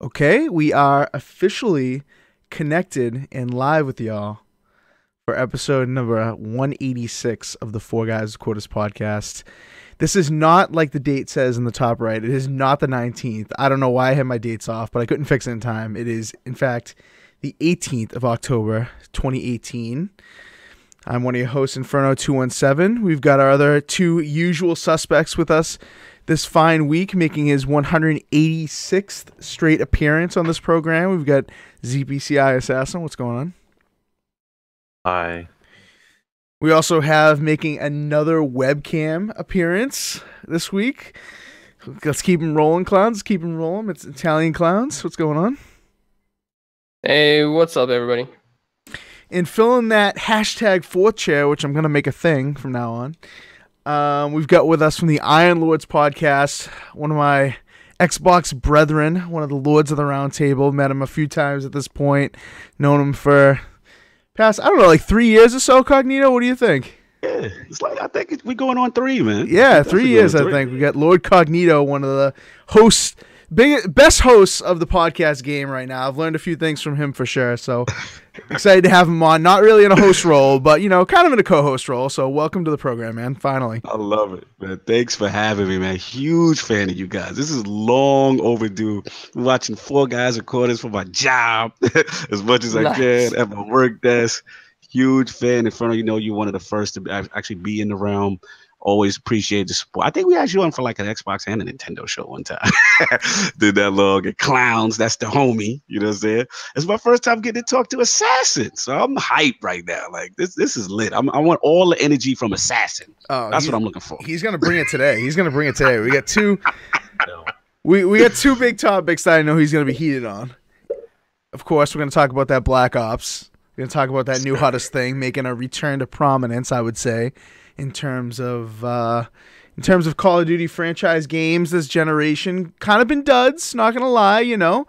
Okay, we are officially connected and live with y'all for episode number 186 of the 4GwQPodcast podcast. This is not like the date says in the top right. It is not the 19th. I don't know why I had my dates off, but I couldn't fix it in time. It is, in fact, the 18th of October, 2018. I'm one of your hosts, Inferno217. We've got our other two usual suspects with us this fine week, making his 186th straight appearance on this program. We've got ZPCI Assassin. What's going on? Hi. We also have making another webcam appearance this week. Let's keep him rolling, clowns. Keep him rolling. It's Italian Clowns. What's going on? Hey, what's up, everybody? And filling that hashtag fourth chair, which I'm going to make a thing from now on, we've got with us from the Iron Lords podcast, one of my Xbox brethren, one of the Lords of the Round Table. Met him a few times at this point. Known him for past, I don't know, like 3 years or so, Cognito. What do you think? Yeah, it's like, I think we're going on 3, man. Yeah, 3 years, I think. We got Lord Cognito, one of the hosts, best hosts of the podcast game right now. I've learned a few things from him for sure, so excited to have him on. Not really in a host role, but, you know, kind of in a co-host role, so welcome to the program, man, finally. I love it, man. Thanks for having me, man. Huge fan of you guys. This is long overdue. I'm watching 4 guys record this for my job as much as I can at my work desk. Huge fan. Inferno, you know, you're one of the first to actually be in the realm. Always appreciate the support. I think we had you on for like an Xbox and a Nintendo show one time. Did that long. And Clowns, that's the homie. You know what I'm saying? It's my first time getting to talk to Assassin. So I'm hyped right now. Like, this is lit. I want all the energy from Assassin. Oh, that's what I'm looking for. He's going to bring it today. We got two. we got two big topics that I know he's going to be heated on. Of course, we're going to talk about that Black Ops. We're going to talk about that new hottest thing, making a return to prominence, I would say, in terms of Call of Duty franchise games this generation. Kind of been duds, not gonna lie, you know.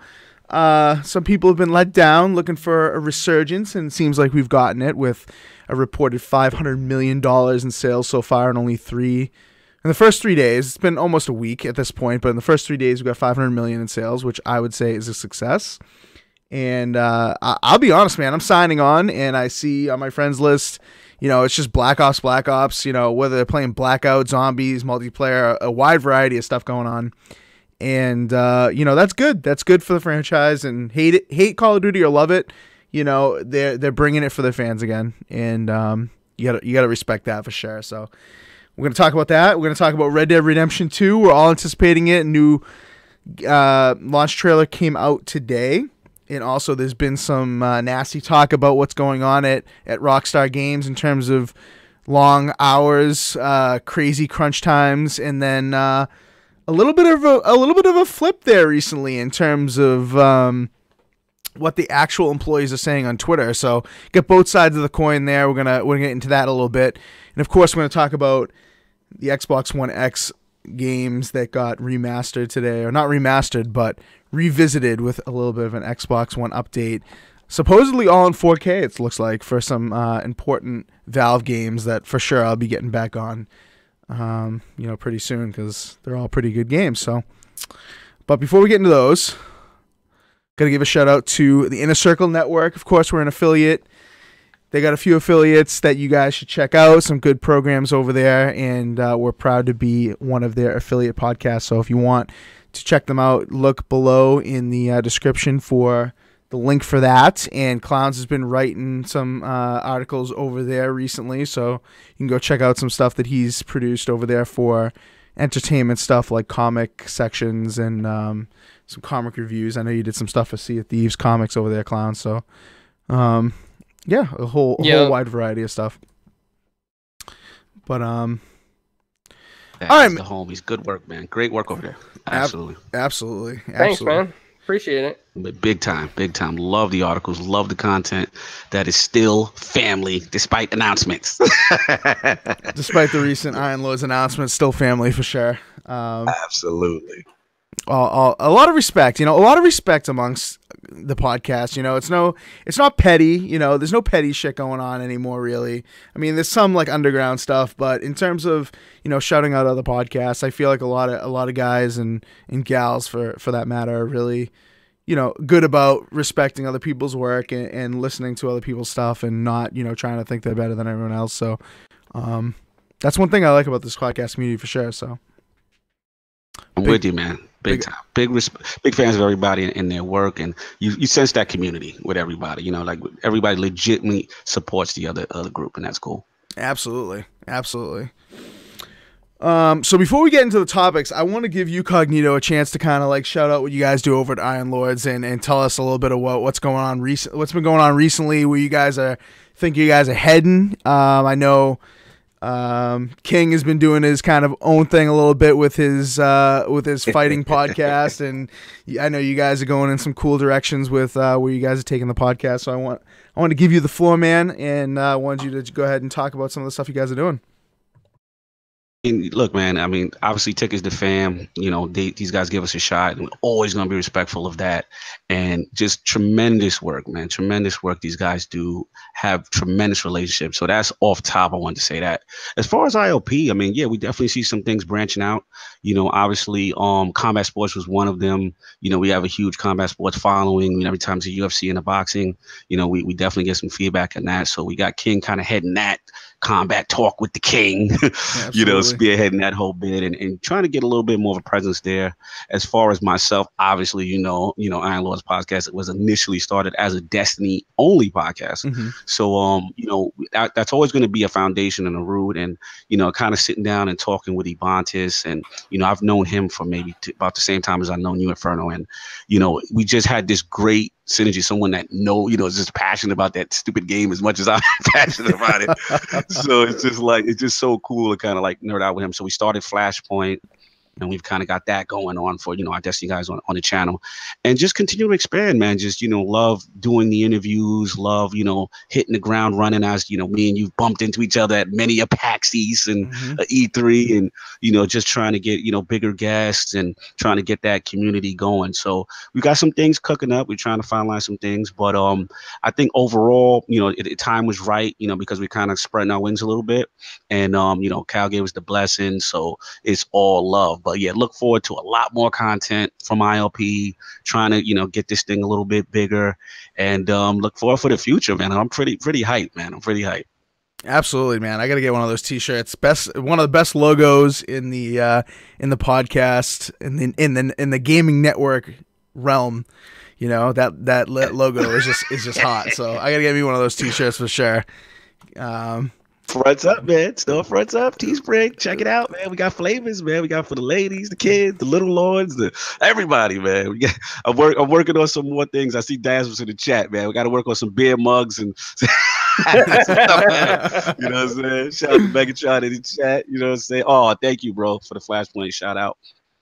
Some people have been let down, looking for a resurgence, and it seems like we've gotten it with a reported $500 million in sales so far in only in the first 3 days. It's been almost a week at this point, but in the first 3 days we got $500 million in sales, which I would say is a success. And I'll be honest, man, I'm signing on, and I see on my friends list, you know, it's just Black Ops, you know, whether they're playing Blackout, Zombies, multiplayer, a wide variety of stuff going on. And, you know, that's good. That's good for the franchise. And hate Call of Duty or love it, you know, they're bringing it for their fans again. And you gotta respect that for sure. So we're going to talk about that. We're going to talk about Red Dead Redemption 2. We're all anticipating it. New launch trailer came out today. And also there's been some nasty talk about what's going on at Rockstar Games in terms of long hours, crazy crunch times, and then a little bit of a flip there recently in terms of what the actual employees are saying on Twitter. So get both sides of the coin there. We're gonna get into that a little bit, and of course we're gonna talk about the Xbox One X games that got remastered today, or not remastered, but revisited with a little bit of an Xbox One update, supposedly all in 4K. It looks like, for some important Valve games that for sure I'll be getting back on, you know, pretty soon, because they're all pretty good games. So, but before we get into those, gotta give a shout out to the Inner Circle Network. Of course, we're an affiliate. They got a few affiliates that you guys should check out. Some good programs over there, and we're proud to be one of their affiliate podcasts. So if you want to check them out, look below in the description for the link for that. And Clowns has been writing some articles over there recently, so you can go check out some stuff that he's produced over there for entertainment stuff, like comic sections and some comic reviews. I know you did some stuff for Sea of Thieves comics over there, Clowns. So yeah, a whole wide variety of stuff. But all right, the homies. Good work, man. Great work over there. Absolutely. Thanks, man. Appreciate it. Big time. Love the articles. Love the content. That is still family, despite announcements. Despite the recent Iron Lords announcements, still family for sure. Absolutely. A lot of respect, you know, a lot of respect amongst the podcast. You know, it's not petty, you know, there's no petty shit going on anymore, really. I mean, there's some like underground stuff, but in terms of, you know, shouting out other podcasts, I feel like a lot of guys and gals for that matter are really, good about respecting other people's work and listening to other people's stuff and not, trying to think they're better than everyone else. So, that's one thing I like about this podcast community for sure. So, I'm with you, man. Big time. Big fans of everybody in their work, and you sense that community with everybody. Like everybody legitimately supports the other group, and that's cool. Absolutely. So before we get into the topics, I want to give you Cognito a chance to kind of like shout out what you guys do over at Iron Lords and tell us a little bit of what's going on what's been going on recently, where you guys are heading. I know King has been doing his kind of own thing a little bit with his fighting podcast, and I know you guys are going in some cool directions with where you guys are taking the podcast. So I want to give you the floor, man, and I wanted you to go ahead and talk about some of the stuff you guys are doing. And look, man, I mean, obviously Tick is the fam. These guys give us a shot, and we're always going to be respectful of that. And just tremendous work, man. Tremendous work these guys do. Have tremendous relationships. So that's off top. I wanted to say that. As far as ILP, I mean, yeah, we definitely see some things branching out. Obviously, combat sports was one of them. We have a huge combat sports following. Every time it's a UFC and a boxing, we definitely get some feedback on that. So we got King kind of heading that combat talk with the King, spearheading that whole bit and trying to get a little bit more of a presence there. As far as myself, obviously, Iron Lords podcast, it was initially started as a Destiny only podcast. Mm-hmm. So, that's always going to be a foundation and a root, and, kind of sitting down and talking with Ebontis, and, I've known him for maybe about the same time as I've known you, Inferno. And, we just had this great synergy, someone that is just passionate about that stupid game as much as I'm passionate about it. So it's just so cool to kind of like nerd out with him. So we started Flashpoint, and we've kind of got that going on for, our Destiny guys on the channel, and just continue to expand, man. Just, love doing the interviews, love, hitting the ground running as, me and you've bumped into each other at many a PAX East and E3, and, just trying to get, bigger guests and trying to get that community going. So we got some things cooking up. We're trying to finalize some things, but I think overall, time was right, because we kind of spreading our wings a little bit, and, Cal gave us the blessing. So it's all love. But yeah, look forward to a lot more content from ILP, trying to, get this thing a little bit bigger, and look forward for the future, man. I'm pretty hyped, man. I'm pretty hyped. Absolutely, man. I got to get one of those t-shirts. One of the best logos in the podcast in the gaming network realm. That logo is just hot. So I got to get me one of those t-shirts for sure. Fronts up, man. Storefronts up. Teespring. Check it out, man. We got flavors, man. We got for the ladies, the kids, the little lords, everybody, man. I'm working on some more things. I see Daz was in the chat, man. We got to work on some beer mugs and stuff, man. You know what I'm saying? Shout out to Megatron in the chat. You know what I'm saying? Oh, thank you, bro, for the Flashpoint shout out.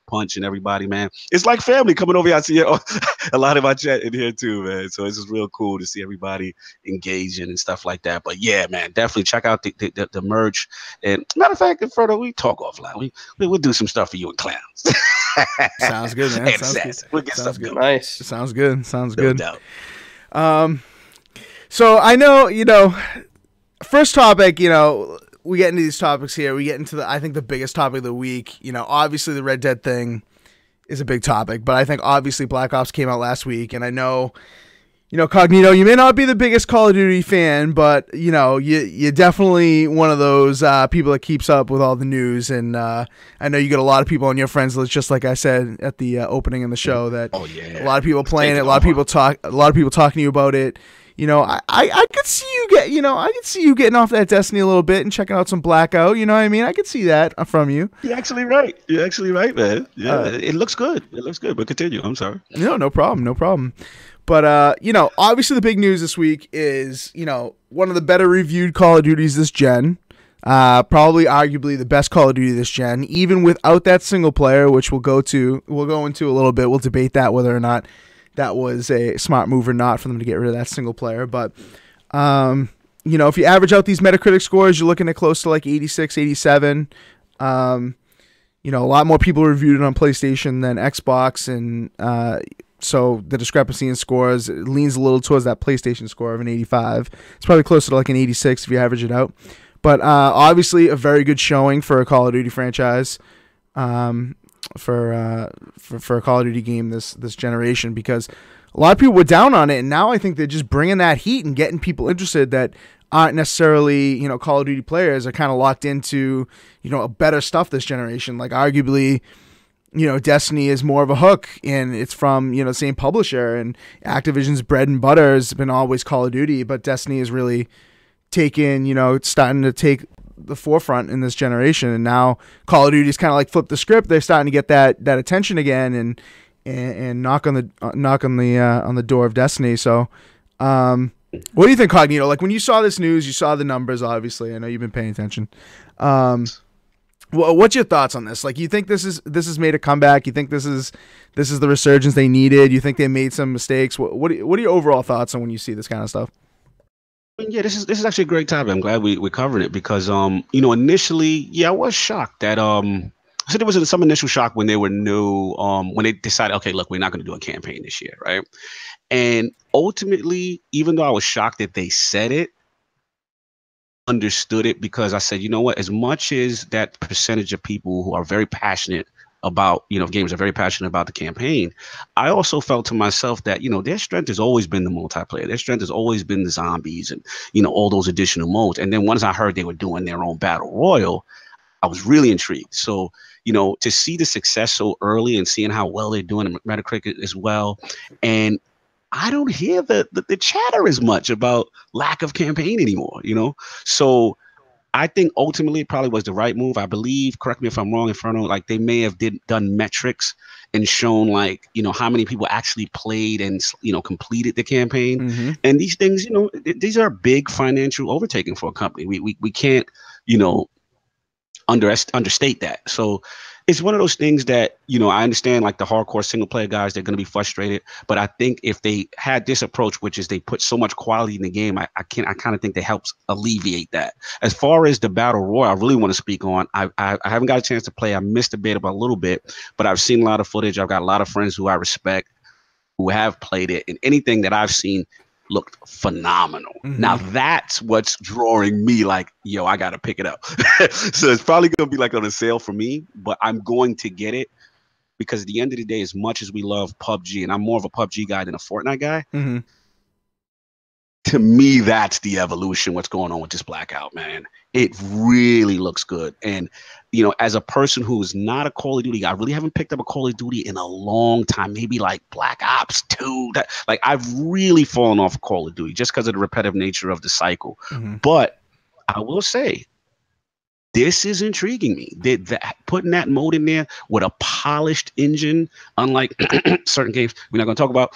Punch and everybody, man. It's like family coming over here. I see a lot of my chat in here too, man. So it's just real cool to see everybody engaging and stuff like that. But yeah, man, definitely check out the merch. And matter of fact, Inferno, we talk offline. We'll do some stuff for you and clowns. Sounds good, man. We'll get stuff going. Nice. Sounds good. No doubt. So I know, first topic, we get into these topics here. We get into I think the biggest topic of the week. Obviously the Red Dead thing is a big topic, but I think obviously Black Ops came out last week, and I know, Cognito, you may not be the biggest Call of Duty fan, but you're definitely one of those people that keeps up with all the news, and I know you get a lot of people on your friends list, just like I said at the opening in the show, that a lot of people playing it, a lot of people talking to you about it. I could see you getting off that Destiny a little bit and checking out some Blackout. You know what I mean? I could see that from you. You're actually right, man. Yeah, it looks good. But continue. I'm sorry. No problem. But obviously the big news this week is one of the better reviewed Call of Duties this gen. Probably arguably the best Call of Duty this gen, even without that single player, which we'll go into a little bit. We'll debate that whether or not that was a smart move or not for them to get rid of that single player. But, if you average out these Metacritic scores, you're looking at close to like 86, 87. A lot more people reviewed it on PlayStation than Xbox. And so the discrepancy in scores leans a little towards that PlayStation score of an 85. It's probably closer to like an 86 if you average it out. But obviously a very good showing for a Call of Duty franchise. for a Call of Duty game this generation, because a lot of people were down on it, and now I think they're just bringing that heat and getting people interested that aren't necessarily, you know, Call of Duty players, are kind of locked into, you know, better stuff this generation. Like arguably, you know, Destiny is more of a hook, and it's from, you know, the same publisher, and Activision's bread and butter has been always Call of Duty, but Destiny is really taken, you know, it's starting to take the forefront in this generation, and now Call of Duty's kind of like flipped the script. They're starting to get that attention again, and knock on the door of Destiny. So, what do you think, Cognito? Like when you saw this news, you saw the numbers. Obviously, I know you've been paying attention. What's your thoughts on this? Like, you think this has made a comeback? You think this is the resurgence they needed? You think they made some mistakes? What are your overall thoughts on when you see this kind of stuff? Yeah, this is actually a great topic. I'm glad we covered it because you know, initially, yeah, I was shocked that I said there was some initial shock when there were no when they decided, okay, look, we're not going to do a campaign this year, right? And ultimately, even though I was shocked that they said it, understood it, because I said, you know what, as much as that percentage of people who are very passionate about, you know, games, are very passionate about the campaign, I also felt to myself that, you know, their strength has always been the multiplayer. Their strength has always been the zombies and, you know, all those additional modes. And then once I heard they were doing their own battle royal, I was really intrigued. So, you know, to see the success so early and seeing how well they're doing in Metacritic as well. And I don't hear the chatter as much about lack of campaign anymore, you know? So I think ultimately it probably was the right move. I believe, correct me if I'm wrong, Inferno, like they may have done metrics and shown, like, you know, how many people actually played and, you know, completed the campaign. Mm-hmm. And these things, you know, these are big financial overtaking for a company. We can't, you know, understate that. So it's one of those things that, you know, I understand, like the hardcore single player guys, they're going to be frustrated, but I think if they had this approach, which is they put so much quality in the game, I kind of think that helps alleviate that. As far as the battle royale, I really want to speak on, I haven't got a chance to play. I missed a bit about a little bit, but I've seen a lot of footage. I've got a lot of friends who I respect who have played it, and anything that I've seen looked phenomenal. Mm-hmm. Now that's what's drawing me, like, yo, I gotta pick it up. So it's probably gonna be like on a sale for me, but I'm going to get it because at the end of the day, as much as we love PUBG, and I'm more of a PUBG guy than a Fortnite guy, Mm-hmm. to me, that's the evolution, what's going on with this Blackout, man. It really looks good. And, you know, as a person who's not a Call of Duty guy, I really haven't picked up a Call of Duty in a long time, maybe like Black Ops 2. Like, I've really fallen off of Call of Duty just because of the repetitive nature of the cycle. Mm-hmm. But I will say, this is intriguing me. Putting that mode in there with a polished engine, unlike certain games we're not going to talk about,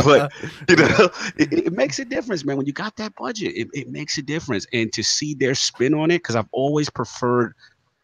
but you know, it makes a difference, man. When you got that budget, it makes a difference. And to see their spin on it, because I've always preferred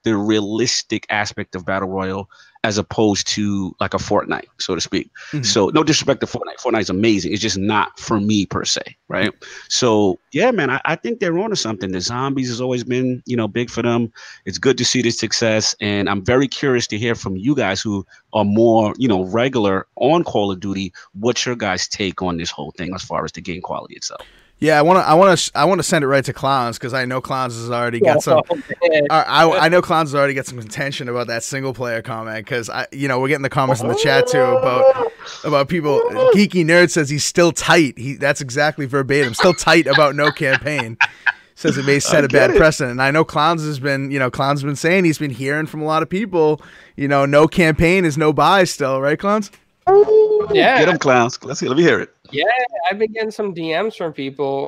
the realistic aspect of Battle Royale as opposed to like a Fortnite, so to speak. Mm-hmm. So no disrespect to Fortnite. Fortnite's amazing. It's just not for me per se, right? So yeah, man, I think they're onto something. The zombies has always been, you know, big for them. It's good to see the success, and I'm very curious to hear from you guys who are more, you know, regular on Call of Duty. What's your guys' take on this whole thing as far as the game quality itself? Yeah, I want to send it right to Clowns, because I know Clowns has already got some. I know Clowns has already got some contention about that single player comment, because you know, we're getting the comments in the chat too about people. Geeky Nerd says he's still tight. That's exactly verbatim. Still tight about no campaign. Says it may set a bad precedent. And I know Clowns has been saying, he's been hearing from a lot of people, you know, no campaign is no buy still, right, Clowns? Yeah, get them, Clowns. Let me hear it. Yeah, I've been getting some DMs from people.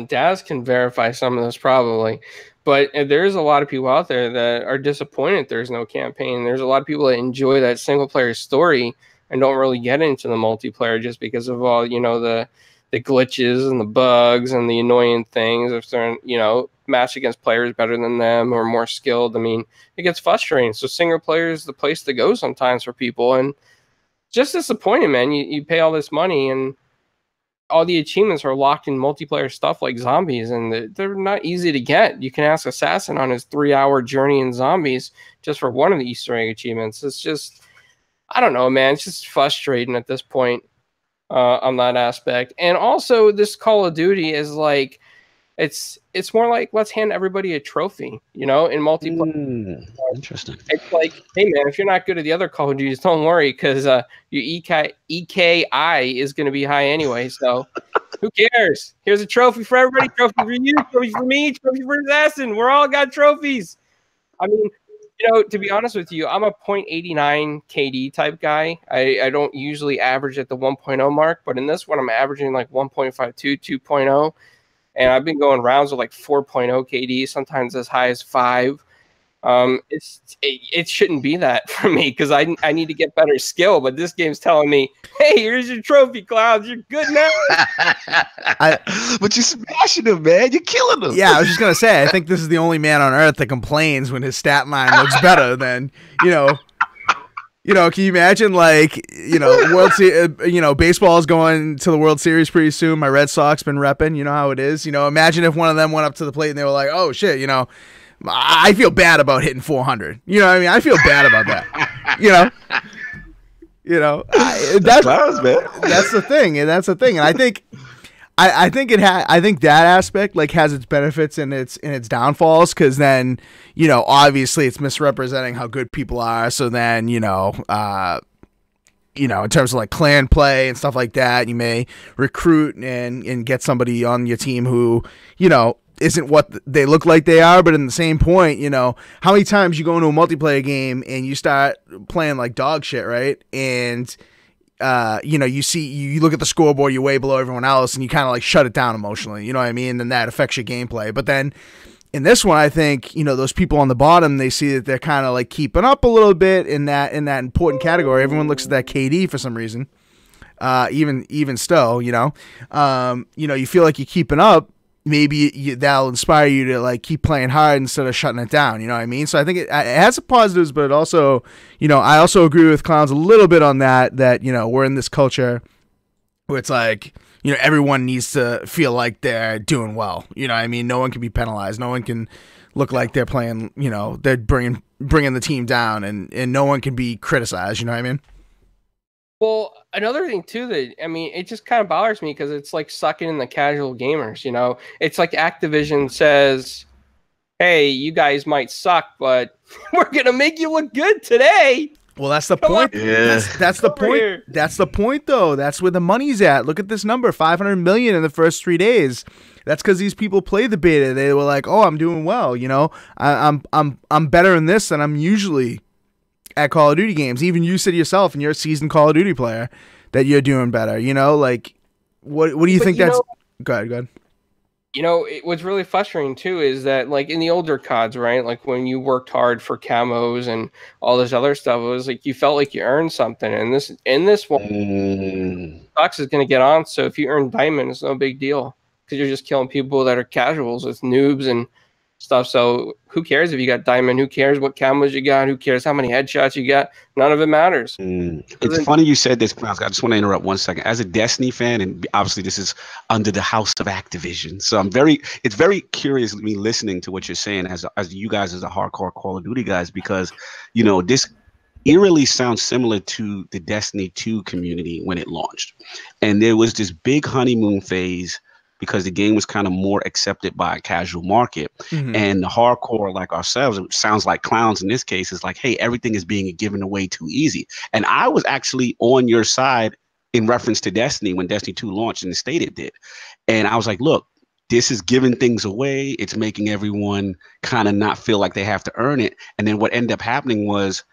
Daz can verify some of this probably, but there's a lot of people out there that are disappointed there's no campaign. There's a lot of people that enjoy that single player story and don't really get into the multiplayer just because of all, you know, the glitches and the bugs and the annoying things. If they're, you know, match against players better than them or more skilled, I mean, it gets frustrating. So single player is the place to go sometimes for people, and just disappointing, man. You pay all this money and all the achievements are locked in multiplayer stuff like zombies, and they're not easy to get. You can ask Assassin on his 3-hour journey in zombies just for one of the Easter egg achievements. It's just, I don't know, man. It's just frustrating at this point on that aspect. And also, this Call of Duty is like, It's more like let's hand everybody a trophy, in multiplayer. Interesting. It's like, hey man, if you're not good at the other Call of Duties, don't worry, because your EKI is going to be high anyway. So who cares? Here's a trophy for everybody. Trophy for you. Trophy for me. Trophy for Assassin. We're all got trophies. I mean, to be honest with you, I'm a .89 KD type guy. I don't usually average at the 1.0 mark, but in this one, I'm averaging like 1.52, 2.0. And I've been going rounds with like 4.0 KD, sometimes as high as 5. It shouldn't be that for me because I need to get better skill. But this game's telling me, hey, here's your trophy, Clouds. You're good now. But you're smashing them, man. You're killing them. Yeah, I was just gonna say, I think this is the only man on earth that complains when his stat line looks better than can you imagine baseball's going to the World Series pretty soon. My Red Sox been repping. You know how it is. Imagine if one of them went up to the plate and they were like, oh shit, I feel bad about hitting 400. You know what I mean? I feel bad about that. That's clowns, man. That's the thing, and that's the thing. And I think that aspect has its benefits and its downfalls, because then obviously it's misrepresenting how good people are. So then in terms of clan play and stuff like that, you may recruit and get somebody on your team who isn't what they look like they are. But in the same point, how many times you go into a multiplayer game and you start playing like dog shit, right? And you look at the scoreboard, you're way below everyone else, and you kind of shut it down emotionally. You know what I mean? And that affects your gameplay. But then in this one, I think those people on the bottom, they see that they're kind of keeping up a little bit in that important category. Everyone looks at that KD for some reason. Even still, you feel like you're keeping up. Maybe that'll inspire you to keep playing hard instead of shutting it down. You know what I mean? So I think it has some positives, but it also, I also agree with Clowns a little bit on that we're in this culture where it's everyone needs to feel like they're doing well. You know what I mean? No one can be penalized. No one can look like they're playing, they're bringing the team down, and no one can be criticized. You know what I mean? Well, another thing too it just kind of bothers me because it's sucking in the casual gamers. It's like Activision says, "Hey, you guys might suck, but we're gonna make you look good today." Well, that's the point. Yeah. That's the point. Here. That's the point, though. That's where the money's at. Look at this number: 500 million in the first 3 days. That's because these people played the beta. They were like, "Oh, I'm doing well. I'm better in this than I'm usually at Call of Duty games." Even you said yourself, and you're a seasoned Call of Duty player, that you're doing better. What do you think that's? Go ahead. What's really frustrating too is that in the older CODs, right? When you worked hard for camos and all this other stuff, it was you felt like you earned something. And in this one, Fox is going to get on. So if you earn diamond, it's no big deal because you're just killing people that are casuals with noobs and stuff. So who cares if you got diamond? Who cares what camos you got? Who cares how many headshots you got? None of it matters. It's funny you said this, Clowns. I just want to interrupt 1 second. As a Destiny fan, and obviously this is under the house of Activision, so it's very curious me listening to what you're saying as you guys as a hardcore Call of Duty guys, because this eerily sounds similar to the Destiny 2 community when it launched, and there was this big honeymoon phase because the game was kind of more accepted by a casual market. Mm-hmm. And the hardcore like ourselves, it sounds like Clowns in this case, is hey, everything is being given away too easy. And I was actually on your side in reference to Destiny when Destiny 2 launched in the state it did. And I was like, look, this is giving things away. It's making everyone kind of not feel like they have to earn it. And then what ended up happening was,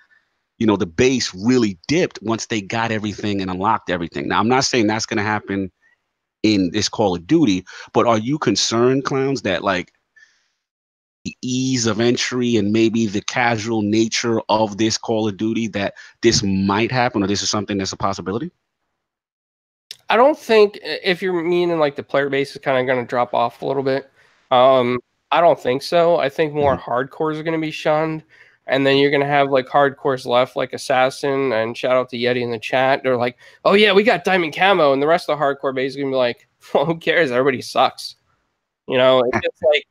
the base really dipped once they got everything and unlocked everything. Now, I'm not saying that's going to happen in this Call of Duty, but are you concerned, Clowns, that the ease of entry and maybe the casual nature of this Call of Duty, that this might happen, or this is something that's a possibility? I don't think, if you're meaning the player base is kind of going to drop off a little bit. I don't think so. I think more hardcores are going to be shunned. And then you're going to have hardcores left, like Assassin, and shout out to Yeti in the chat. They're like, oh yeah, we got diamond camo. And the rest of the hardcore base is going to be like, well, who cares? Everybody sucks. It's just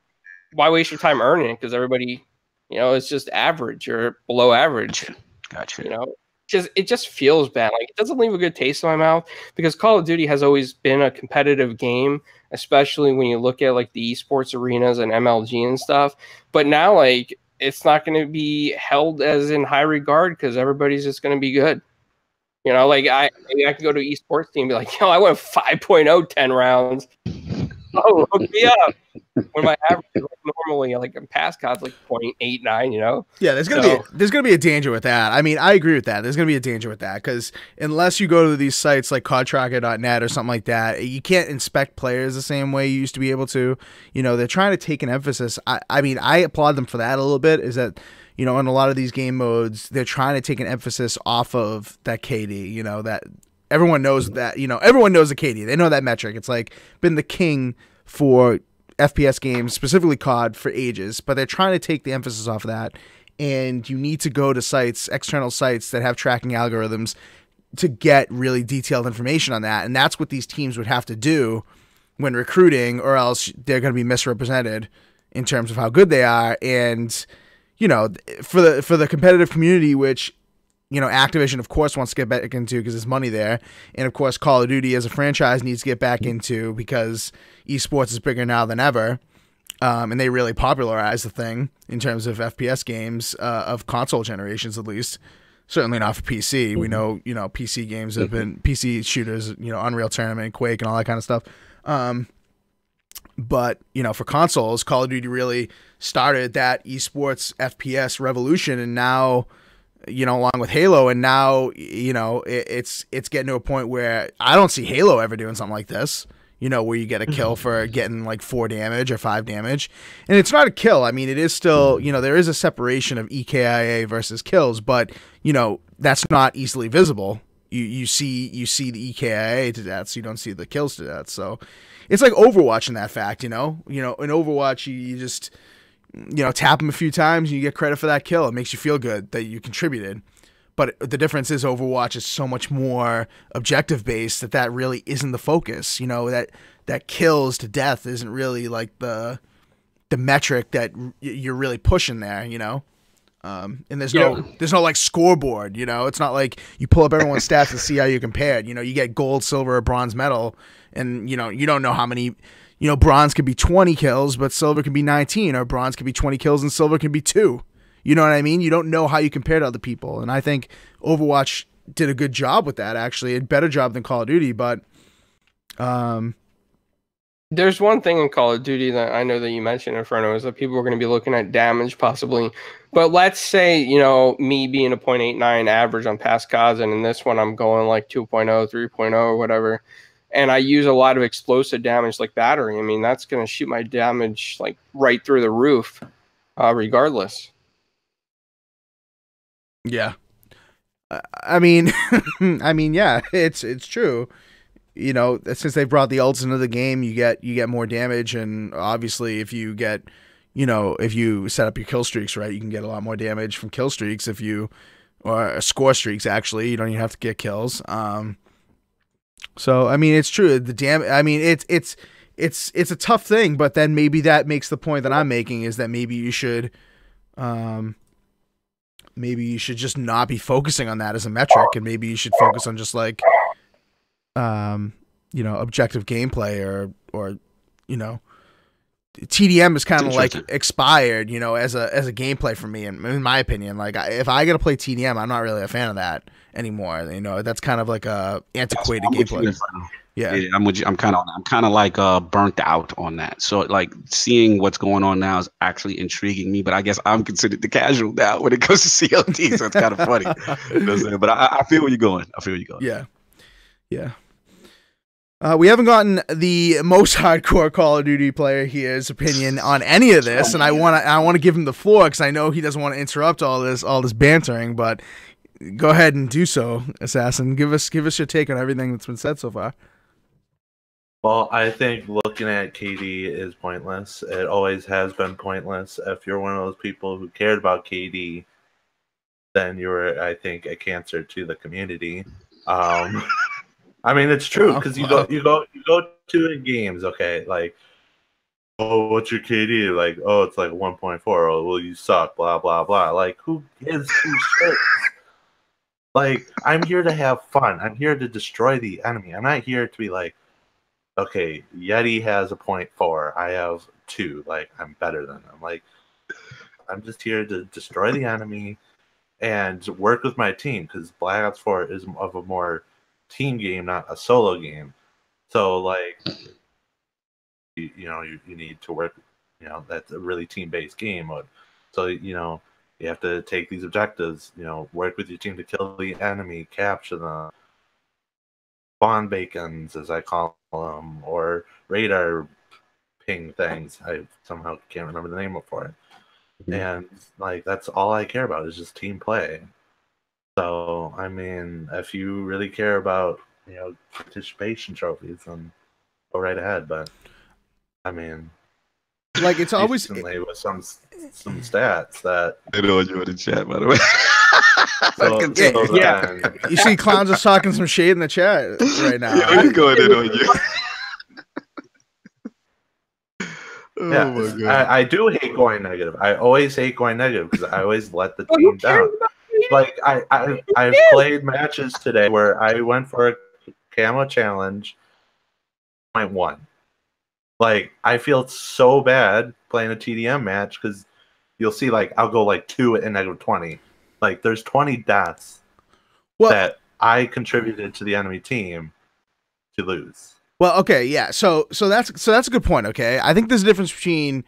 why waste your time earning it? Because everybody, it's just average or below average. Gotcha. it just feels bad. Like, it doesn't leave a good taste in my mouth, because Call of Duty has always been a competitive game, especially when you look at like the esports arenas and MLG and stuff. But now, like, it's not going to be held as in high regard because everybody's just going to be good. You know, like I could go to an esports team and be like, yo, I went 5.0 10 rounds. Oh, hook me up. When my average is like normally like in past CODs like 0.89, you know? Yeah, there's gonna be a danger with that. I mean, I agree with that. There's gonna be a danger with that because unless you go to these sites like CodTracker.net or something like that, you can't inspect players the same way you used to be able to. You know, they're trying to take an emphasis. I mean, I applaud them for that a little bit. Is that, you know, in a lot of these game modes, they're trying to take an emphasis off of that KD. You know, that everyone knows that. You know, everyone knows the KD. They know that metric. It's like been the king for FPS games, specifically COD, for ages, but they're trying to take the emphasis off of that, and you need to go to sites, external sites that have tracking algorithms to get really detailed information on that, and that's what these teams would have to do when recruiting, or else they're going to be misrepresented in terms of how good they are. And, you know, for the competitive community, which, you know, Activision, of course, wants to get back into because there's money there. And, of course, Call of Duty as a franchise needs to get back into because esports is bigger now than ever. And they really popularized the thing in terms of FPS games of console generations, at least. Certainly not for PC. We know, you know, PC games have been PC shooters, you know, Unreal Tournament, Quake, and all that kind of stuff. But, you know, for consoles, Call of Duty really started that esports FPS revolution, and now, you know, along with Halo, and now, you know, it's getting to a point where I don't see Halo ever doing something like this, you know, where you get a kill for getting like 4 damage or 5 damage. And it's not a kill. I mean, it is still, you know, there is a separation of EKIA versus kills, but, you know, that's not easily visible. You see the EKIA to deaths, you don't see the kills to deaths. So it's like Overwatch in that fact, you know, in Overwatch, you just, you know, tap them a few times and you get credit for that kill. It makes you feel good that you contributed. But the difference is Overwatch is so much more objective based that really isn't the focus. You know, that kills to death isn't really like the metric that you're really pushing there, you know? And there's no like scoreboard, you know? It's not like you pull up everyone's stats to see how you compared. You know, you get gold, silver, or bronze medal, and, you know, you don't know how many. You know, bronze could be 20 kills, but silver can be 19, or bronze could be 20 kills and silver can be 2. You know what I mean? You don't know how you compare to other people. And I think Overwatch did a good job with that, actually. A better job than Call of Duty, but there's one thing in Call of Duty that I know that you mentioned, Inferno, is that people are going to be looking at damage possibly. But let's say, you know, me being a 0.89 average on past CODs, and in this one I'm going like 2.0, 3.0 or whatever, and I use a lot of explosive damage like battery. I mean, that's going to shoot my damage like right through the roof, regardless. Yeah. I mean, yeah, it's true. You know, since they brought the ults into the game, you get more damage, and obviously if you get, you know, if you set up your kill streaks right, you can get a lot more damage from kill streaks or score streaks. Actually, you don't even have to get kills. So I mean, it's true. I mean, it's a tough thing, but then maybe that makes the point that I'm making, is that maybe you should just not be focusing on that as a metric, and maybe you should focus on just like, you know, objective gameplay, or you know, TDM is kind of like expired, you know, as a gameplay for me, in my opinion. Like, if I gotta play TDM, I'm not really a fan of that anymore. You know, that's kind of like a antiquated gameplay. Yeah, I'm with you. I'm kind of like burnt out on that. So like seeing what's going on now is actually intriguing me. But I guess I'm considered the casual now when it comes to CLT. So it's kind of funny. You know what I'm saying? But I feel where you're going. Yeah, yeah. We haven't gotten the most hardcore Call of Duty player here's opinion on any of this, and I want to give him the floor because I know he doesn't want to interrupt all this bantering. But go ahead and do so, Assassin. Give us your take on everything that's been said so far. Well, I think looking at KD is pointless. It always has been pointless. If you're one of those people who cared about KD, then you're, I think, a cancer to the community. I mean, it's true, because you go to the games, okay, like, oh, what's your KD? Like, oh, it's like 1.4. Oh, well, you suck, blah blah blah. Like, who gives two shits? Like, I'm here to have fun. I'm here to destroy the enemy. I'm not here to be like, okay, Yeti has a 0.4. I have 2. Like, I'm better than them. Like, I'm just here to destroy the enemy and work with my team, because Black Ops 4 is of a more team game, not a solo game. So, like, you need to work. That's a really team-based game mode. So, you have to take these objectives, work with your team to kill the enemy, capture them, spawn bacons, as I call them, or radar ping things. I somehow can't remember the name for it. And, like, that's all I care about is just team play. So, I mean, if you really care about, participation trophies, then go right ahead. But, I mean, like it's always recently with some stats that They know you in the chat, by the way. then, you see clowns just talking some shade in the chat right now. Yeah, he's going in on you. yeah, Oh my god. I do hate going negative. I always hate going negative because I always let the team down. Like I've played matches today where I went for a camo challenge, 0.1. Like, I feel so bad playing a TDM match because you'll see, like, I'll go like 2 and -20. Like, there's 20 deaths that I contributed to the enemy team to lose. Well, okay, yeah. So that's a good point. Okay, I think there's a difference between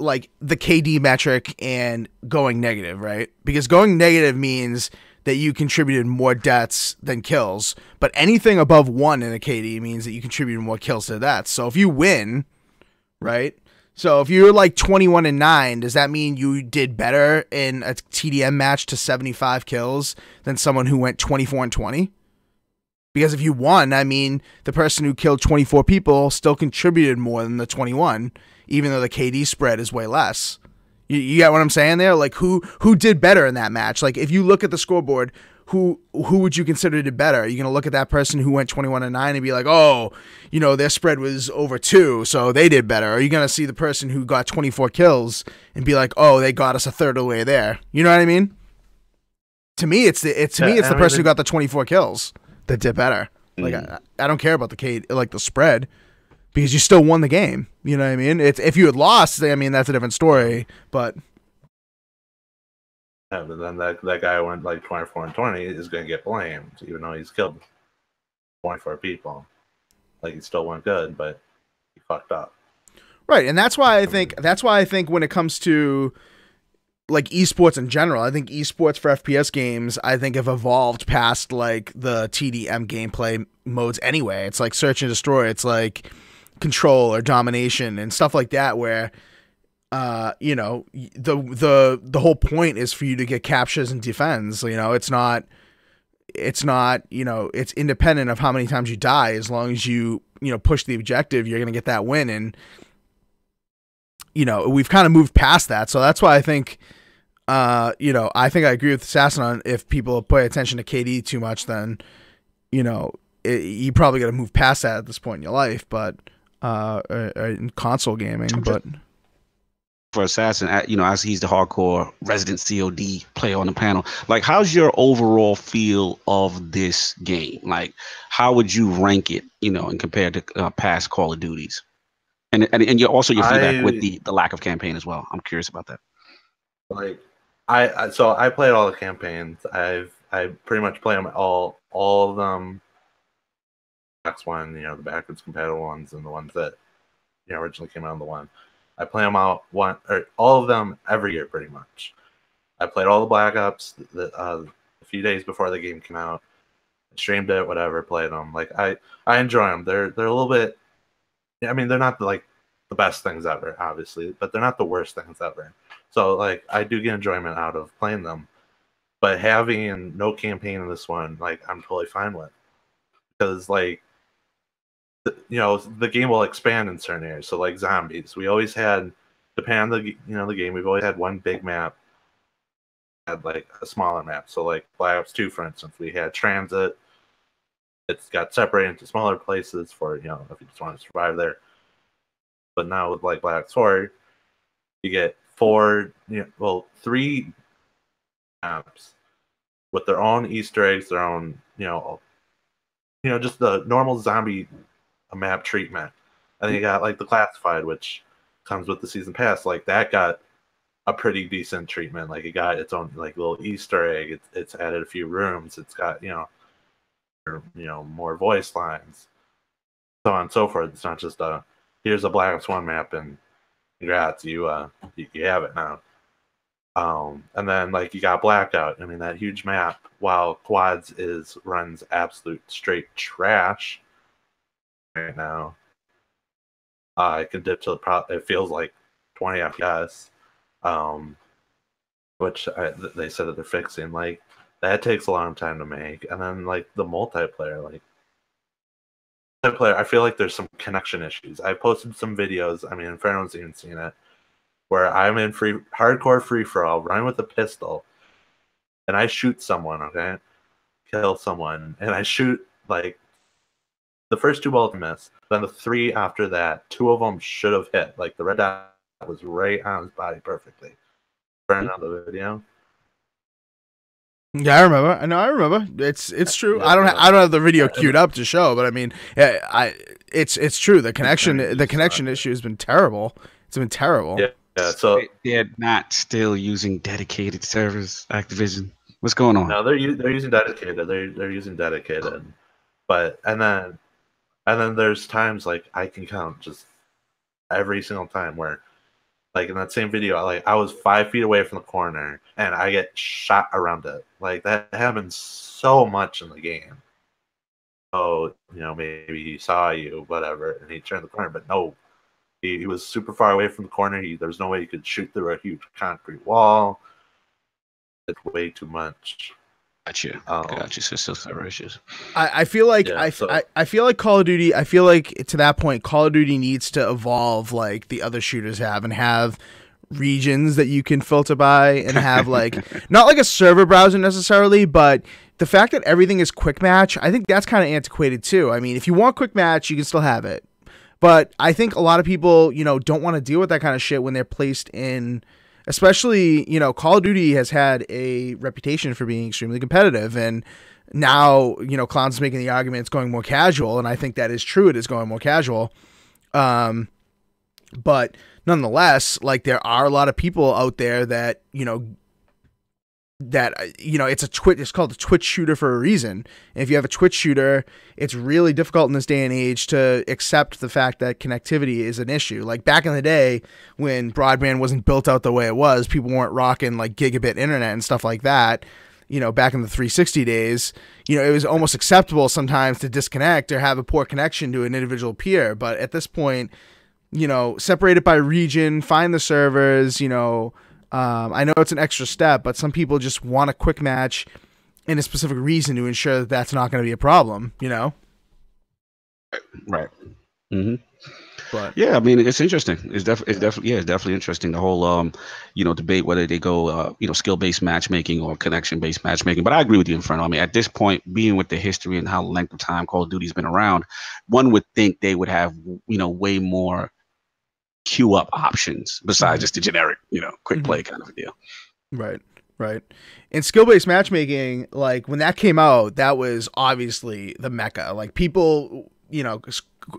like the KD metric and going negative, right? Because going negative means that you contributed more deaths than kills, but anything above 1 in a KD means that you contributed more kills to deaths. So if you win, right? So if you're like 21-9, does that mean you did better in a TDM match to 75 kills than someone who went 24-20? Because if you won, I mean, the person who killed 24 people still contributed more than the 21, even though the KD spread is way less. You get what I'm saying there? Like, who did better in that match? Like, if you look at the scoreboard, who would you consider did better? Are you going to look at that person who went 21-9 and be like, oh, their spread was over 2, so they did better? Or are you going to see the person who got 24 kills and be like, oh, they got us a third of the way there? You know what I mean? To me, it's the person who got the 24 kills that did better. Like, I don't care about the spread, because you still won the game. You know what I mean? If you had lost, I mean, that's a different story. But yeah, but then that guy went like 24-20 is going to get blamed, even though he's killed 24 people. Like, he still went good, but he fucked up. Right, and that's why I think when it comes to like esports in general, I think esports for FPS games, I think have evolved past like the TDM gameplay modes anyway. It's like search and destroy. It's like control or domination and stuff like that, where the whole point is for you to get captures and defends. It's not it's independent of how many times you die. As long as you push the objective, you're gonna get that win. And we've kind of moved past that. So that's why I think I think I agree with Assassin on, if people pay attention to KD too much, then you probably got to move past that at this point in your life. But in console gaming, but for Assassin, as he's the hardcore resident COD player on the panel, like, how's your overall feel of this game? Like, how would you rank it, and compared to past Call of Duties? And your feedback with the lack of campaign as well. I'm curious about that. Like, I played all the campaigns. I pretty much play them all of them. Next one, the backwards compatible ones and the ones that originally came out on the one. I play them all of them every year pretty much. I played all the Black Ops a few days before the game came out. I streamed it, whatever, played them. Like, I enjoy them. They're a little bit. I mean, they're not like the best things ever, obviously, but they're not the worst things ever. So, like, I do get enjoyment out of playing them. But having no campaign in this one, like, I'm totally fine with, because like, the game will expand in certain areas. So, like, zombies, we always had, depending on the game, we've always had one big map, had like a smaller map. So, like Black Ops 2, for instance, we had transit. It's got separated into smaller places for, if you just want to survive there. But now with like Black Ops 4, you get 3 maps with their own Easter eggs, their own, just the normal zombie map treatment. And then you got like the classified, which comes with the season pass. Like that got a pretty decent treatment. Like it got its own like little Easter egg. It's added a few rooms. It's got more voice lines, so on and so forth. It's not just here's a Black Ops 1 map and congrats, you have it now. And then like you got Blackout. I mean, that huge map, while Quads runs absolute straight trash right now. It can dip to it feels like 20 FPS, which they said that they're fixing. Like that takes a long time to make. And then like the multiplayer, I feel like there's some connection issues. I posted some videos. I mean, if anyone's even seen it, where I'm in hardcore free for all, running with a pistol, and I shoot someone, okay, kill someone, and I shoot like the first 2 bullets miss. Then the 3 after that, 2 of them should have hit. Like the red dot was right on his body perfectly. Burn out the video. Yeah, I remember. I remember. It's true. Yeah, I don't have the video queued up to show, but I mean, it's true. The connection issue has been terrible. It's been terrible. Yeah. So they're not still using dedicated servers. Activision, what's going on? No, they're using dedicated. They're using dedicated, but and then there's times like I can count just every single time where, like in that same video, like I was 5 feet away from the corner and I get shot around it. Like that happens so much in the game. So maybe he saw you, whatever, and he turned the corner, but no, he was super far away from the corner. There's no way he could shoot through a huge concrete wall. It's way too much. Gotcha. So still server issues. I feel like I feel like Call of Duty. I feel like to that point, Call of Duty needs to evolve like the other shooters have, and have regions that you can filter by, and have like not like a server browser necessarily, but the fact that everything is quick match, I think that's kind of antiquated too. I mean, if you want quick match, you can still have it, but I think a lot of people don't want to deal with that kind of shit when they're placed in. Especially, Call of Duty has had a reputation for being extremely competitive, and now, Clown's making the argument it's going more casual, and I think that is true. It is going more casual. But nonetheless, like there are a lot of people out there that, it's called a Twitch shooter for a reason. And if you have a Twitch shooter, it's really difficult in this day and age to accept the fact that connectivity is an issue. Like back in the day when broadband wasn't built out the way it was, people weren't rocking like gigabit internet and stuff like that. Back in the 360 days, it was almost acceptable sometimes to disconnect or have a poor connection to an individual peer. But at this point, separate it by region, find the servers, I know it's an extra step, but some people just want a quick match in a specific reason to ensure that that's not going to be a problem, Right. Mm-hmm. But yeah, I mean, it's interesting. It's definitely interesting. The whole, debate whether they go, skill-based matchmaking or connection-based matchmaking. But I agree with you, Inferno. I mean, at this point, being with the history and how length of time Call of Duty's been around, one would think they would have, way more queue up options besides just the generic, quick play kind of a deal. Right. And skill-based matchmaking, like when that came out, that was obviously the mecca. Like people,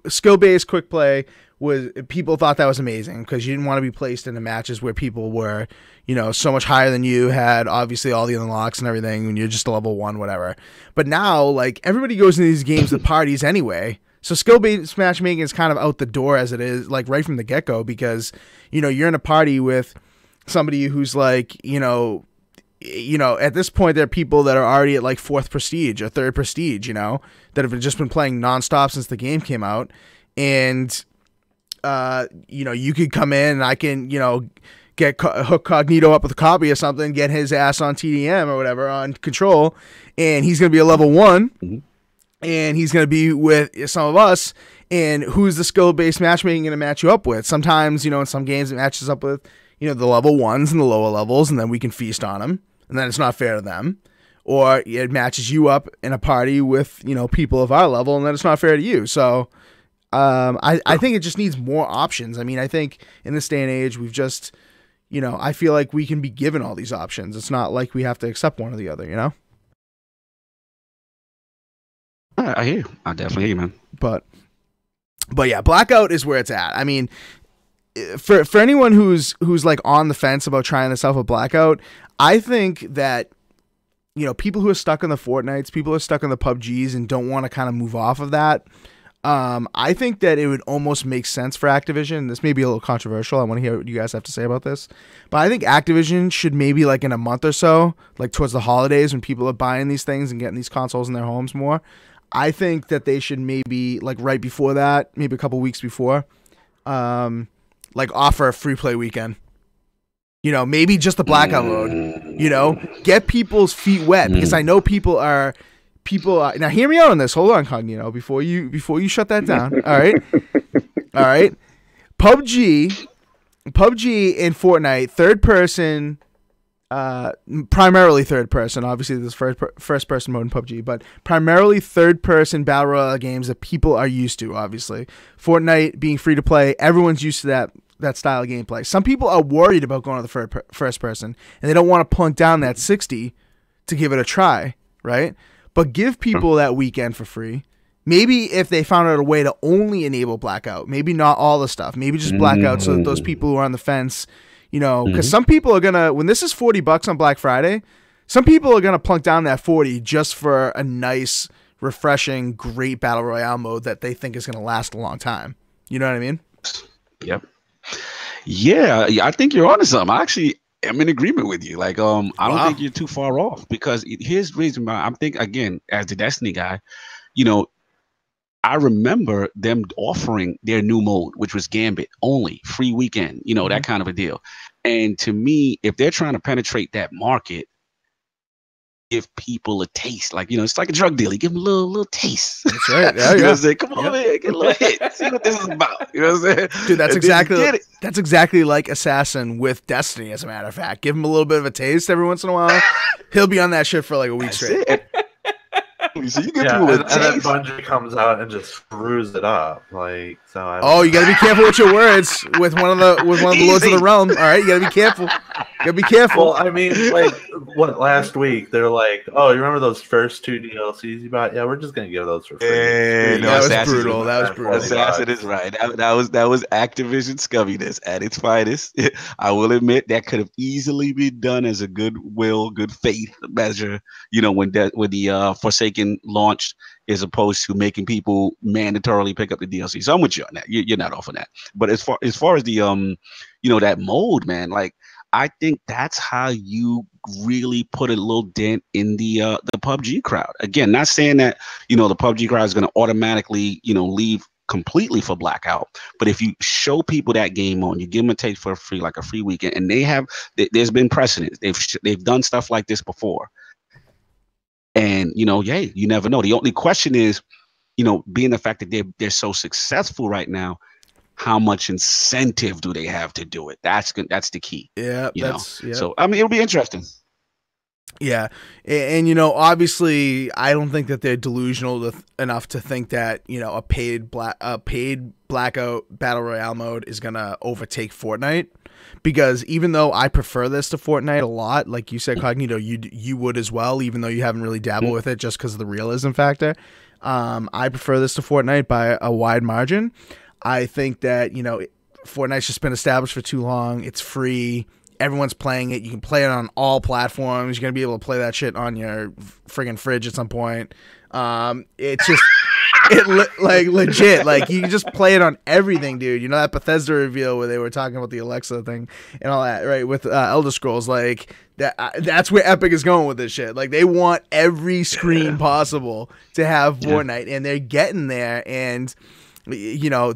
skill-based quick play people thought that was amazing because you didn't want to be placed in the matches where people were, so much higher than you, had obviously all the unlocks and everything, and you're just a level 1, whatever. But now, like everybody goes into these games with parties anyway. So skill-based matchmaking is kind of out the door as it is, like right from the get-go, because, you're in a party with somebody who's like, at this point, there are people that are already at like 4th prestige or 3rd prestige, that have just been playing nonstop since the game came out. And, you could come in and I can, get hook Cognito up with a copy or something, get his ass on TDM or whatever on Control, and he's going to be a level 1. Mm-hmm. And he's going to be with some of us, and who's the skill-based matchmaking going to match you up with? Sometimes, in some games it matches up with, the level 1s and the lower levels, and then we can feast on them, and then it's not fair to them. Or it matches you up in a party with, people of our level, and then it's not fair to you. So I think it just needs more options. I mean, I think in this day and age, we've just, I feel like we can be given all these options. It's not like we have to accept one or the other, I hear you. I definitely hear you, man. But yeah, Blackout is where it's at. I mean, for anyone who's like on the fence about trying this out with Blackout, I think that, you know, people who are stuck in the Fortnites, people who are stuck in the PUBGs and don't want to kind of move off of that, I think that it would almost make sense for Activision. This may be a little controversial. I want to hear what you guys have to say about this. But I think Activision should maybe, like, in a month or so, like towards the holidays when people are buying these things and getting these consoles in their homes more, I think that they should maybe, like, right before that, maybe a couple weeks before, like, offer a free play weekend. You know, maybe just the Blackout mode. You know, get people's feet wet, because I know people are now. Hear me out on this. Hold on, Cognito, before you shut that down. All right, all right. PUBG and Fortnite, third person, primarily third person. Obviously, there's first person mode in PUBG, but primarily third person battle royale games that people are used to. Obviously, Fortnite being free to play, everyone's used to that style of gameplay. Some people are worried about going to the first person, and they don't want to plunk down that 60 to give it a try, right? But give people that weekend for free. Maybe if they found out a way to only enable Blackout, maybe not all the stuff, maybe just Blackout, so that those people who are on the fence, you know, because some people are gonna, when this is $40 on Black Friday, some people are gonna plunk down that 40 just for a nice, refreshing, great battle royale mode that they think is gonna last a long time. You know what I mean? Yep. Yeah, I think you're onto something. I actually am in agreement with you. Like, I don't think you're too far off, because here's the reason why I'm thinking, again, as the Destiny guy, you know, I remember them offering their new mode, which was Gambit only, free weekend, you know, that kind of a deal. And to me, if they're trying to penetrate that market, give people a taste. Like, you know, it's like a drug dealer. You give them a little taste. That's right. Yeah, you know what I'm saying? Come on, man, get a little hit. See what this is about. You know what I'm saying? Dude, that's exactly like Assassin with Destiny, as a matter of fact. Give him a little bit of a taste every once in a while. He'll be on that shit for like a week straight. So you get and then Bungie comes out and just screws it up. Like, so you gotta be careful with your words with one of the Lords of the Realm. All right, you gotta be careful. You gotta be careful. Well, I mean, like, what, last week they're like, "Oh, you remember those first 2 DLCs you bought? Yeah, we're just gonna give those for free." Yeah, no, that was brutal. That was brutal. Assassin is right. That was Activision scumminess at its finest. I will admit that could have easily been done as a goodwill, good faith measure. You know, when the Forsaken launched, as opposed to making people mandatorily pick up the DLC. So I'm with you on that. You're not off on that. But as far as the you know, that mode, man, like, I think that's how you really put a little dent in the PUBG crowd. Again, not saying that, you know, the PUBG crowd is going to automatically, you know, leave completely for Blackout, but if you show people that game on, you give them a taste for free, like a free weekend, and there's been precedents. They've done stuff like this before. And, you know, yeah, you never know. The only question is, you know, being the fact that they're so successful right now, how much incentive do they have to do it? That's the key. Yeah, Yeah. So, I mean, it'll be interesting. Yeah, and you know, obviously, I don't think that they're delusional enough to think that, you know, a paid Blackout Battle Royale mode is gonna overtake Fortnite. Because even though I prefer this to Fortnite a lot, like you said, Cognito, you would as well, even though you haven't really dabbled with it just because of the realism factor. I prefer this to Fortnite by a wide margin. I think that, you know, Fortnite's just been established for too long. It's free. Everyone's playing it. You can play it on all platforms. You're going to be able to play that shit on your friggin' fridge at some point. It's just... like legit, like you can just play it on everything, dude. You know that Bethesda reveal where they were talking about the Alexa thing and all that, right? With Elder Scrolls, like that's where Epic is going with this shit. Like they want every screen possible to have Fortnite, and they're getting there. And you know,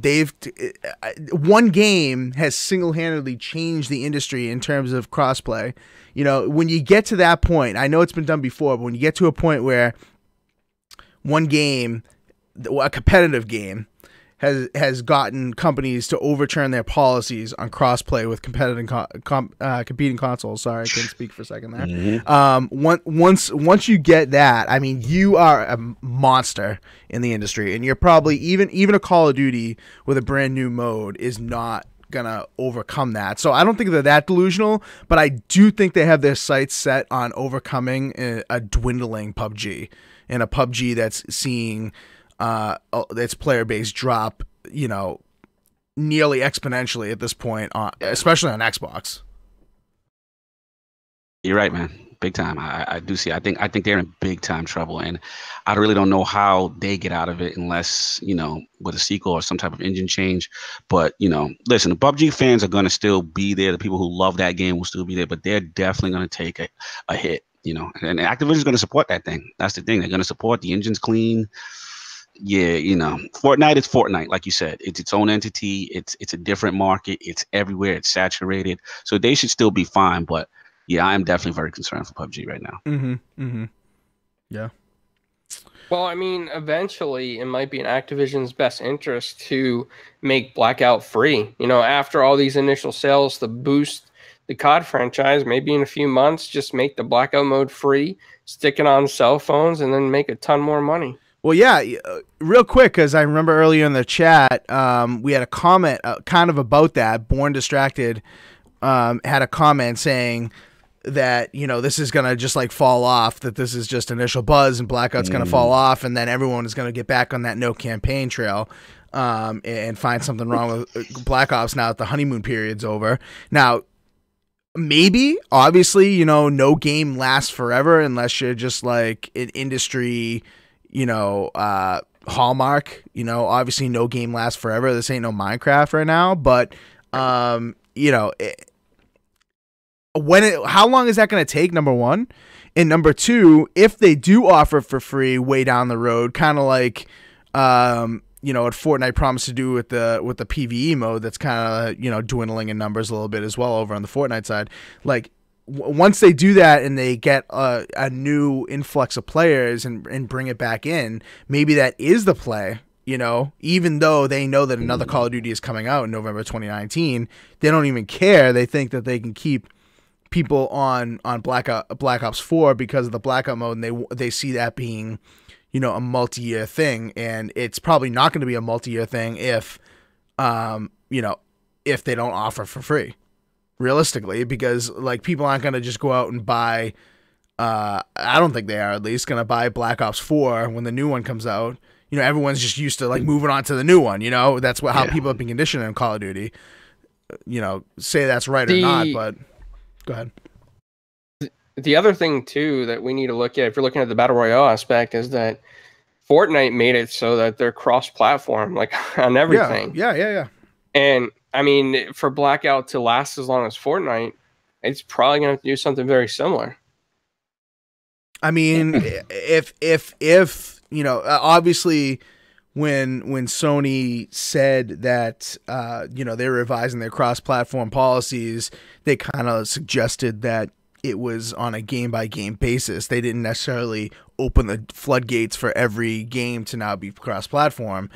one game has single-handedly changed the industry in terms of crossplay. You know, when you get to that point, I know it's been done before, but when you get to a point where one game, a competitive game, has gotten companies to overturn their policies on crossplay with competing consoles. Sorry, I couldn't speak for a second there. Once you get that, I mean, you are a monster in the industry, and you're probably even a Call of Duty with a brand new mode is not gonna overcome that. So I don't think they're that delusional, but I do think they have their sights set on overcoming a dwindling PUBG. and a PUBG that's seeing its player base drop, nearly exponentially at this point, especially on Xbox. You're right, man. Big time. I do see. I think they're in big time trouble, and I really don't know how they get out of it unless with a sequel or some type of engine change. But listen, the PUBG fans are going to still be there. The people who love that game will still be there, but they're definitely going to take a hit. And Activision's going to support that thing. That's the thing. They're going to support the engine's clean. Yeah, Fortnite is Fortnite, like you said. It's its own entity. It's a different market. It's everywhere. It's saturated. So they should still be fine, but. Yeah, I am definitely very concerned for PUBG right now. Yeah. Well, I mean, eventually it might be in Activision's best interest to make Blackout free. After all these initial sales to boost the COD franchise, maybe in a few months, just make the Blackout mode free, stick it on cell phones, and then make a ton more money. Well, yeah, real quick, because I remember earlier in the chat, we had a comment kind of about that. Born Distracted had a comment saying that this is gonna just like fall off, that this is just initial buzz and Blackout's gonna fall off, and then everyone is gonna get back on that no campaign trail and find something wrong with Black Ops now that the honeymoon period's over. Now maybe, obviously, no game lasts forever unless you're just like an industry hallmark. Obviously no game lasts forever. This ain't no Minecraft right now, but how long is that going to take, number one? And number two, if they do offer it for free way down the road, kind of like what Fortnite promised to do with the PvE mode, that's kind of dwindling in numbers a little bit as well over on the Fortnite side. Like once they do that and they get a new influx of players and bring it back in, maybe that is the play. Even though they know that another Call of Duty is coming out in November 2019, they don't even care. They think that they can keep people on Black Ops 4 because of the Blackout mode, and they see that being a multi-year thing, and it's probably not going to be a multi-year thing if they don't offer for free, realistically, because like people aren't going to just go out and buy I don't think they are, at least, going to buy Black Ops 4 when the new one comes out. Everyone's just used to like moving on to the new one. That's how people have been conditioned in Call of Duty. Say that's right or not, but go ahead. The other thing, too, that we need to look at, if you're looking at the Battle Royale aspect, is that Fortnite made it so that they're cross-platform, like on everything. Yeah. And, I mean, for Blackout to last as long as Fortnite, it's probably going to do something very similar. I mean, if obviously when Sony said that, they're revising their cross-platform policies, they kind of suggested that it was on a game-by-game basis. They didn't necessarily open the floodgates for every game to now be cross-platform.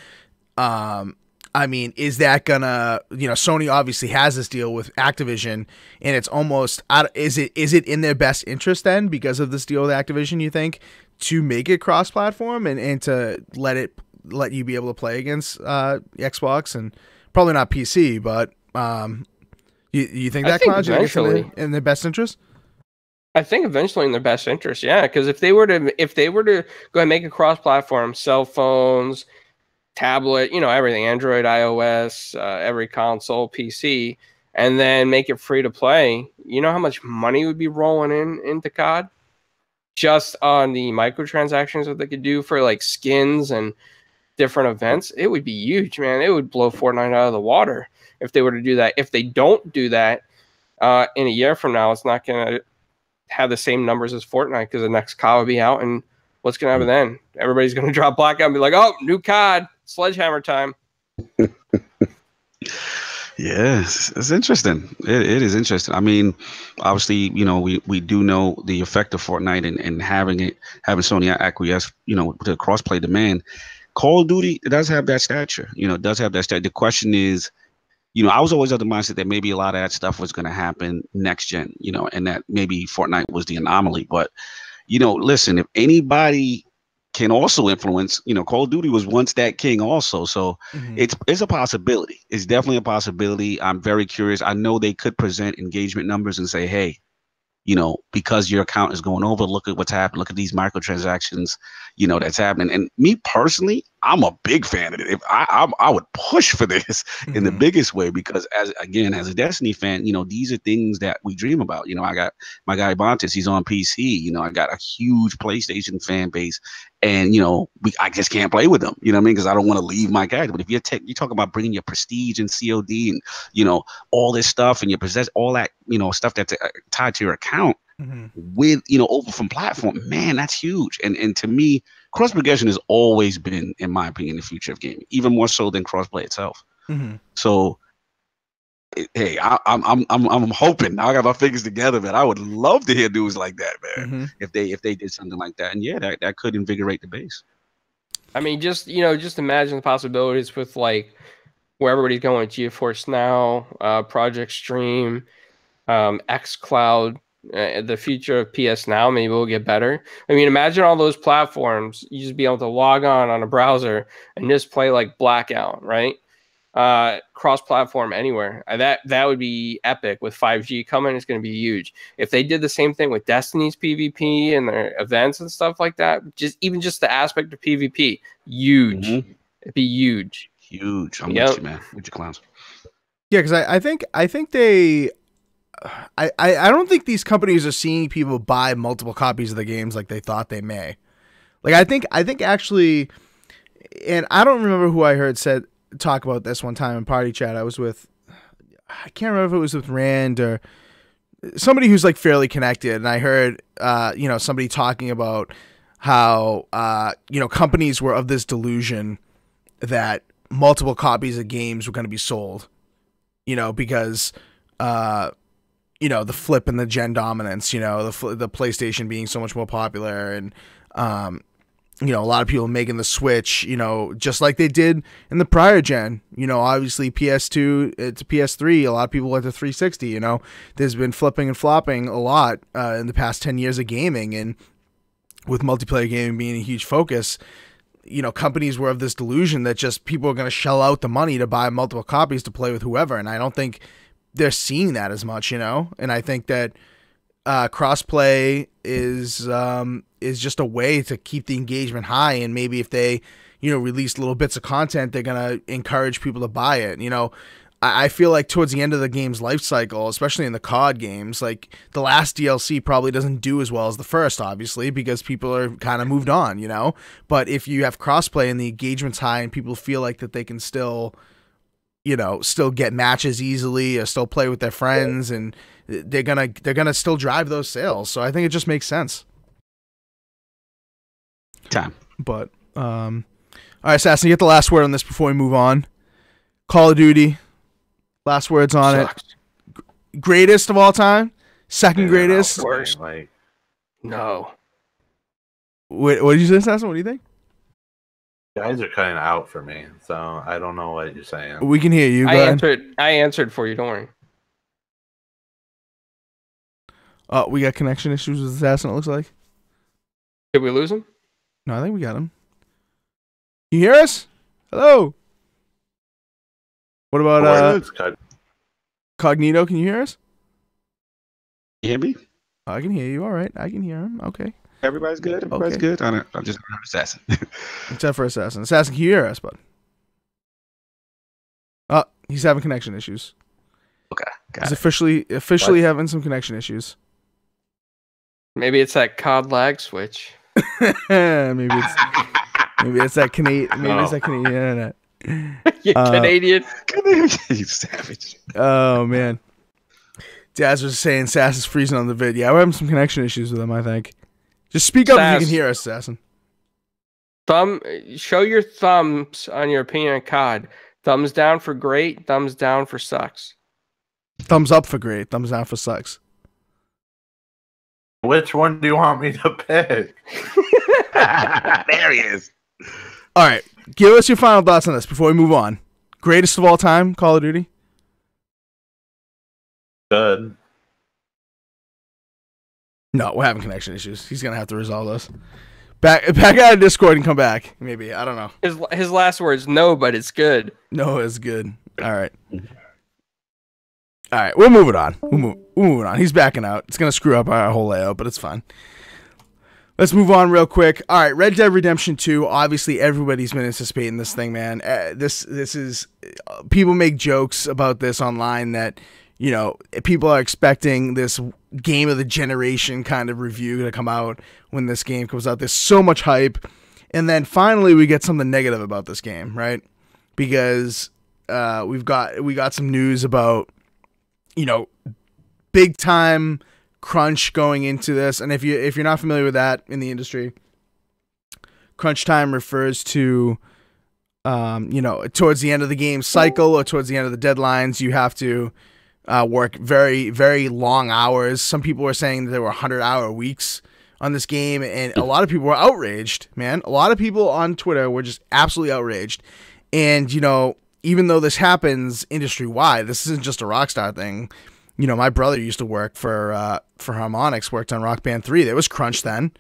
I mean, is that gonna, Sony obviously has this deal with Activision, and it's almost, is it in their best interest then, because of this deal with Activision, you think, to make it cross-platform and to let you be able to play against Xbox and probably not PC, but you think that, Cloud, eventually in their best interest? I think eventually in their best interest, yeah. Because if they were to go and make a cross-platform, cell phones, tablet, everything, Android, iOS, every console, PC, and then make it free to play, how much money would be rolling into COD just on the microtransactions that they could do for like skins and different events? It would be huge, man. It would blow Fortnite out of the water if they were to do that. If they don't do that, in a year from now, it's not going to have the same numbers as Fortnite, because the next COD will be out, and what's going to happen then? Everybody's going to drop Blackout and be like, oh, new COD, Sledgehammer time. Yes, it's interesting. It is interesting. I mean, obviously, we do know the effect of Fortnite and having Sony acquiesce, to the crossplay demand. Call of Duty, it does have that stature. It does have that stature. The question is, I was always of the mindset that maybe a lot of that stuff was going to happen next gen, and that maybe Fortnite was the anomaly. But, listen, if anybody can also influence, Call of Duty was once that king also. So it's a possibility. It's definitely a possibility. I'm very curious. I know they could present engagement numbers and say, hey, because your account is going over, look at what's happening. Look at these microtransactions, that's happening. And me personally, I'm a big fan of it. If I would push for this in the biggest way, because as a Destiny fan, these are things that we dream about. I got my guy Bontis, he's on PC. I got a huge PlayStation fan base, and I just can't play with them. You know what I mean? Because I don't want to leave my character. But if you talk about bringing your prestige and COD and all this stuff, and you possess all that stuff that's tied to your account with over from platform, man, that's huge. And to me, cross progression has always been, in my opinion, the future of gaming, even more so than crossplay itself. So hey, I'm hoping. Now I got my fingers together, man. I would love to hear news like that, man. If they did something like that, and yeah, that could invigorate the base. I mean, just imagine the possibilities with like where everybody's going: GeForce Now, Project Stream, xCloud. The future of PS Now maybe will get better. I mean, imagine all those platforms. You just be able to log on a browser and just play like Blackout, right? Cross-platform anywhere. That would be epic. With 5G coming, it's going to be huge. If they did the same thing with Destiny's PvP and their events and stuff like that, just the aspect of PvP, huge. It'd be huge. Huge. I'm with you, man. With your clowns. Yeah, because I think they. I don't think these companies are seeing people buy multiple copies of the games like they thought they may. Like I think actually, and I don't remember who I heard talk about this one time in party chat. I can't remember if it was with Rand or somebody who's like fairly connected, and I heard somebody talking about how companies were of this delusion that multiple copies of games were going to be sold, because the flip and the gen dominance, the PlayStation being so much more popular, and a lot of people making the switch, just like they did in the prior gen. Obviously PS2 to PS3, a lot of people went to 360. There's been flipping and flopping a lot in the past 10 years of gaming, and with multiplayer gaming being a huge focus, companies were of this delusion that just people are going to shell out the money to buy multiple copies to play with whoever, and I don't think they're seeing that as much, and I think that crossplay is just a way to keep the engagement high, and maybe if they, release little bits of content, they're gonna encourage people to buy it. I feel like towards the end of the game's life cycle, especially in the COD games, like the last DLC probably doesn't do as well as the first, obviously, because people are kind of moved on, But if you have crossplay and the engagement's high and people feel like that they can still get matches easily or still play with their friends, and they're gonna still drive those sales. So I think it just makes sense. Time. But all right, Assassin, get the last word on this before we move on. Call of Duty, last words on it. Greatest of all time? Second greatest? Worst. No. What did you say, Assassin? What do you think? Guys are cutting out for me, so I don't know what you're saying. We can hear you. I answered for you. Don't worry. We got connection issues with Assassin, it looks like. Did we lose him? No, I think we got him. You hear us? Hello? What about Cognito? Can you hear us? You hear me? I can hear you. All right. I can hear him. Okay. Everybody's good. Everybody's good. I'm just Assassin. Except for Assassin. Assassin, can you hear us, bud? Oh, he's having connection issues. Okay. He's officially having some connection issues. Maybe it's that COD lag switch. maybe it's that Canadian. Maybe it's that Canadian internet. Canadian. You savage. Oh man. Daz was saying Sass is freezing on the vid. Yeah, we're having some connection issues with him, I think. Just speak up if you can hear us, Assassin. Show your thumbs on your opinion on COD. Thumbs down for great, thumbs down for sucks. Thumbs up for great, thumbs down for sucks. Which one do you want me to pick? There he is. All right, give us your final thoughts on this before we move on. Greatest of all time, Call of Duty? Good. No, we're having connection issues. He's going to have to resolve those. Back out of Discord and come back. Maybe. I don't know. His last words, no, but it's good. No, it's good. All right. All right, we'll move it on. We'll move it on. He's backing out. It's gonna screw up our whole layout, but it's fine. Let's move on real quick. All right, Red Dead Redemption 2. Obviously, everybody's been anticipating this thing, man. This is people make jokes about this online that, you know, people are expecting this game of the generation kind of review to come out when this game comes out. There's so much hype, and then finally we get something negative about this game, right? Because we got some news about, you know, big time crunch going into this. And if you're not familiar with that in the industry, crunch time refers to you know, towards the end of the game cycle or towards the end of the deadlines, you have to work very, very long hours. Some people were saying that there were 100-hour weeks on this game, and a lot of people were outraged, man. A lot of people on Twitter were just absolutely outraged. And, you know, even though this happens industry-wide, this isn't just a Rockstar thing. You know, my brother used to work for Harmonix, worked on Rock Band 3. There was crunch then.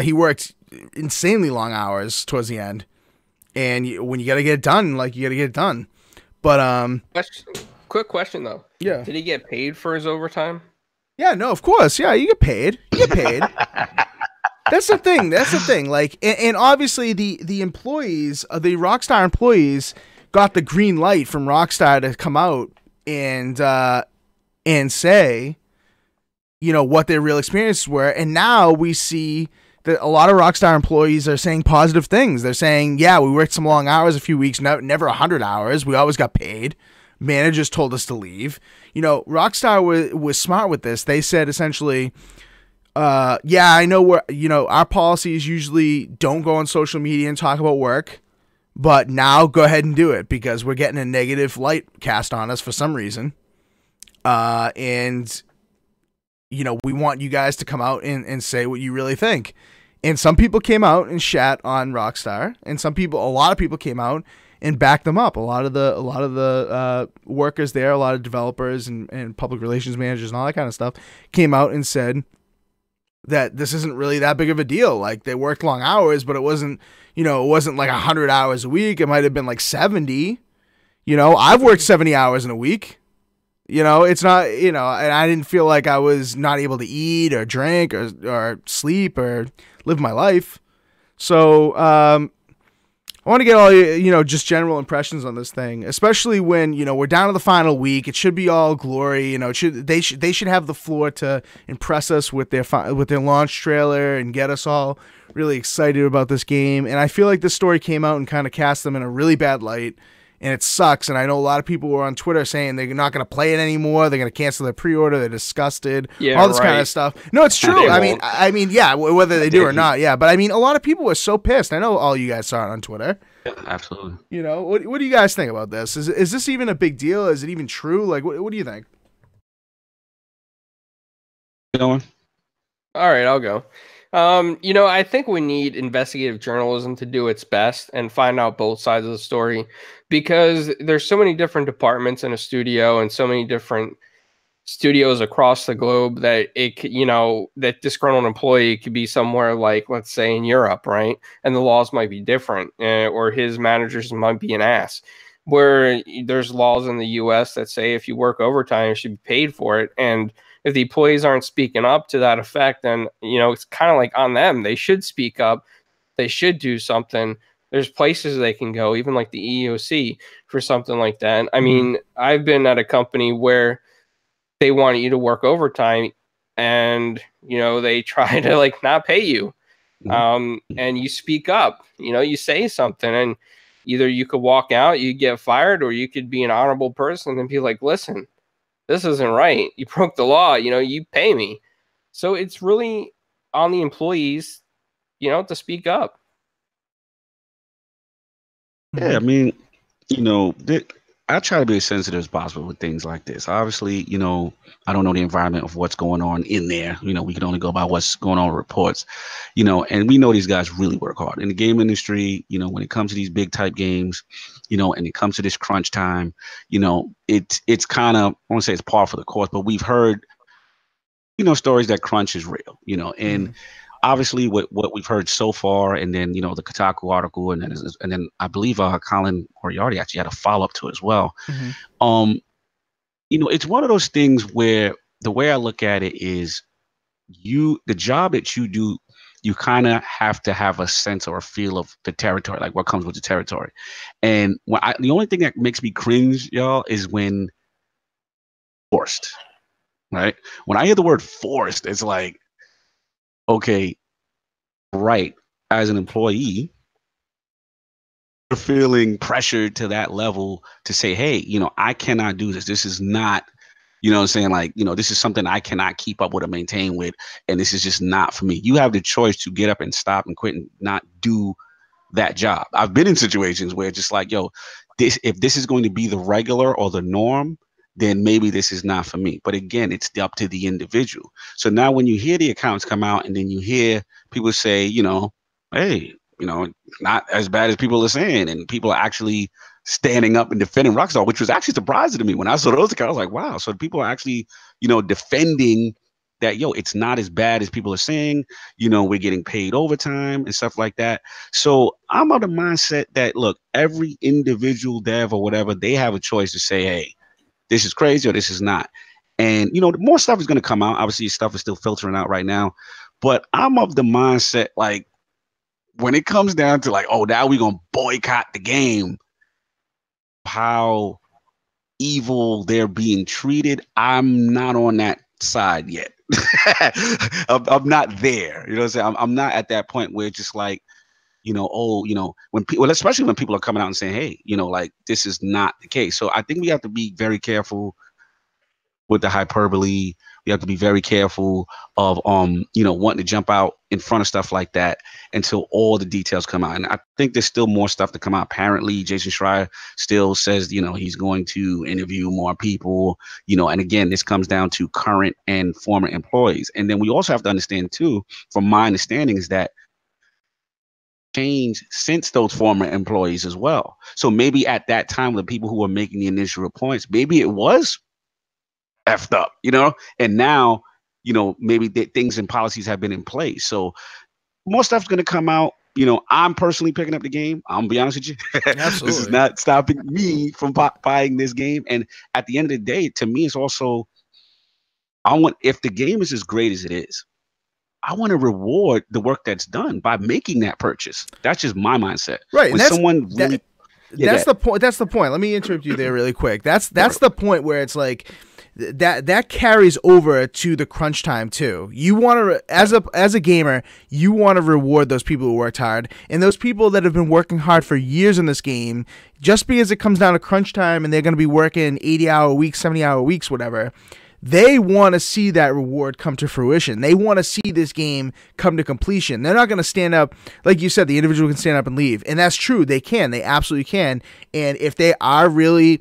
He worked insanely long hours towards the end. And when you got to get it done, like, you got to get it done. But quick question, though. Yeah. Did he get paid for his overtime? Yeah, no, of course. Yeah, you get paid. You get paid. That's the thing. That's the thing. Like, and obviously the employees, the Rockstar employees, got the green light from Rockstar to come out and say, you know, what their real experiences were. And now we see that a lot of Rockstar employees are saying positive things. They're saying, yeah, we worked some long hours a few weeks, never 100 hours. We always got paid. Managers told us to leave. You know, Rockstar was smart with this. They said essentially, yeah, I know our policies usually don't go on social media and talk about work, but now go ahead and do it because we're getting a negative light cast on us for some reason. And, you know, we want you guys to come out and say what you really think. And some people came out and shat on Rockstar, and a lot of people came out and backed them up. A lot of the workers there, a lot of developers and public relations managers and all that kind of stuff came out and said that this isn't really that big of a deal. Like, they worked long hours, but it wasn't like 100 hours a week. It might have been like 70. You know, I've worked 70 hours in a week. You know, it's not, you know, and I didn't feel like I was not able to eat or drink or sleep or live my life. So, I want to get all, you know, just general impressions on this thing, especially when, you know, we're down to the final week. It should be all glory. You know, they should have the floor to impress us with their launch trailer and get us all really excited about this game. And I feel like this story came out and kind of cast them in a really bad light. And it sucks. And I know a lot of people were on Twitter saying they're not going to play it anymore. They're going to cancel their pre-order. They're disgusted. Yeah, all this kind of stuff. No, it's true. I mean, yeah, whether they do or not. Yeah. But I mean, a lot of people were so pissed. I know all you guys saw it on Twitter. Yeah, absolutely. You know, what do you guys think about this? Is this even a big deal? Is it even true? Like, what do you think? Going? All right, I'll go. You know, I think we need investigative journalism to do its best and find out both sides of the story, because there's so many different departments in a studio and so many different studios across the globe that that disgruntled employee could be somewhere like, let's say, in Europe, right? And the laws might be different, or his managers might be an ass. Where there's laws in the U.S. that say if you work overtime, you should be paid for it. And if the employees aren't speaking up to that effect, then, you know, it's kind of like on them. They should speak up. They should do something. There's places they can go, even like the EEOC, for something like that. I mean, I've been at a company where they want you to work overtime and, you know, they try to like not pay you. And you speak up, you know, you say something, and either you could walk out, you get fired, or you could be an honorable person and be like, listen, this isn't right. You broke the law. You know, you pay me. So it's really on the employees, you know, to speak up. Yeah, I mean, you know, I try to be as sensitive as possible with things like this. Obviously, you know, I don't know the environment of what's going on in there. You know, we can only go by what's going on with reports, you know, and we know these guys really work hard in the game industry. You know, when it comes to these big type games, you know, and it comes to this crunch time, you know, it's kind of, I won't say it's par for the course, but we've heard, you know, stories that crunch is real, you know, and obviously what we've heard so far, and then, you know, the Kotaku article, and then I believe Colin Moriarty actually had a follow-up to it as well. it's one of those things where the way I look at it is the job that you do, you kind of have to have a sense or a feel of the territory, like what comes with the territory. And the only thing that makes me cringe, y'all, is when forced, right? When I hear the word forced, it's like, okay, right, as an employee, you're feeling pressured to that level to say, hey, I cannot do this. This is not, what I'm saying? Like, this is something I cannot keep up with or maintain with. And this is just not for me. You have the choice to get up and stop and quit and not do that job. I've been in situations where it's just like, yo, if this is going to be the regular or the norm, then maybe this is not for me. But again, it's up to the individual. So now when you hear the accounts come out and then you hear people say, hey, not as bad as people are saying, and people are actually standing up and defending Rockstar, which was actually surprising to me when I saw those accounts. I was like, wow, so people are actually, defending that, yo, it's not as bad as people are saying, we're getting paid overtime and stuff like that. So I'm of the mindset that, look, every individual dev or whatever, they have a choice to say, hey, this is crazy or this is not. And, more stuff is going to come out. Obviously, stuff is still filtering out right now. But I'm of the mindset, like, when it comes down to like, oh, now we're going to boycott the game, how evil they're being treated, I'm not on that side yet. I'm not there. You know what I'm saying? I'm not at that point where it's just like, when people, especially when people are coming out and saying, hey, like this is not the case. So I think we have to be very careful with the hyperbole. We have to be very careful of, wanting to jump out in front of stuff like that until all the details come out. And I think there's still more stuff to come out. Apparently, Jason Schreier still says, he's going to interview more people, and again, this comes down to current and former employees. And then we also have to understand too, from my understanding, is that change since those former employees as well. So maybe at that time, the people who were making the initial reports, maybe it was effed up, and now, maybe things and policies have been in place. So more stuff's going to come out. I'm personally picking up the game. I'm gonna be honest with you. Absolutely. This is not stopping me from buying this game. And at the end of the day, to me, it's also, if the game is as great as it is, I want to reward the work that's done by making that purchase. That's just my mindset. Right. When someone really, that's the point. That's the point. Let me interrupt you there really quick. That's the point where it's like that carries over to the crunch time too. You want to, as a gamer, you want to reward those people who worked hard, and those people that have been working hard for years in this game. Just because it comes down to crunch time and they're going to be working 80-hour weeks, 70-hour weeks, whatever, they want to see that reward come to fruition. They want to see this game come to completion. They're not going to stand up, like you said, the individual can stand up and leave. And that's true. They can. They absolutely can. And if they are really,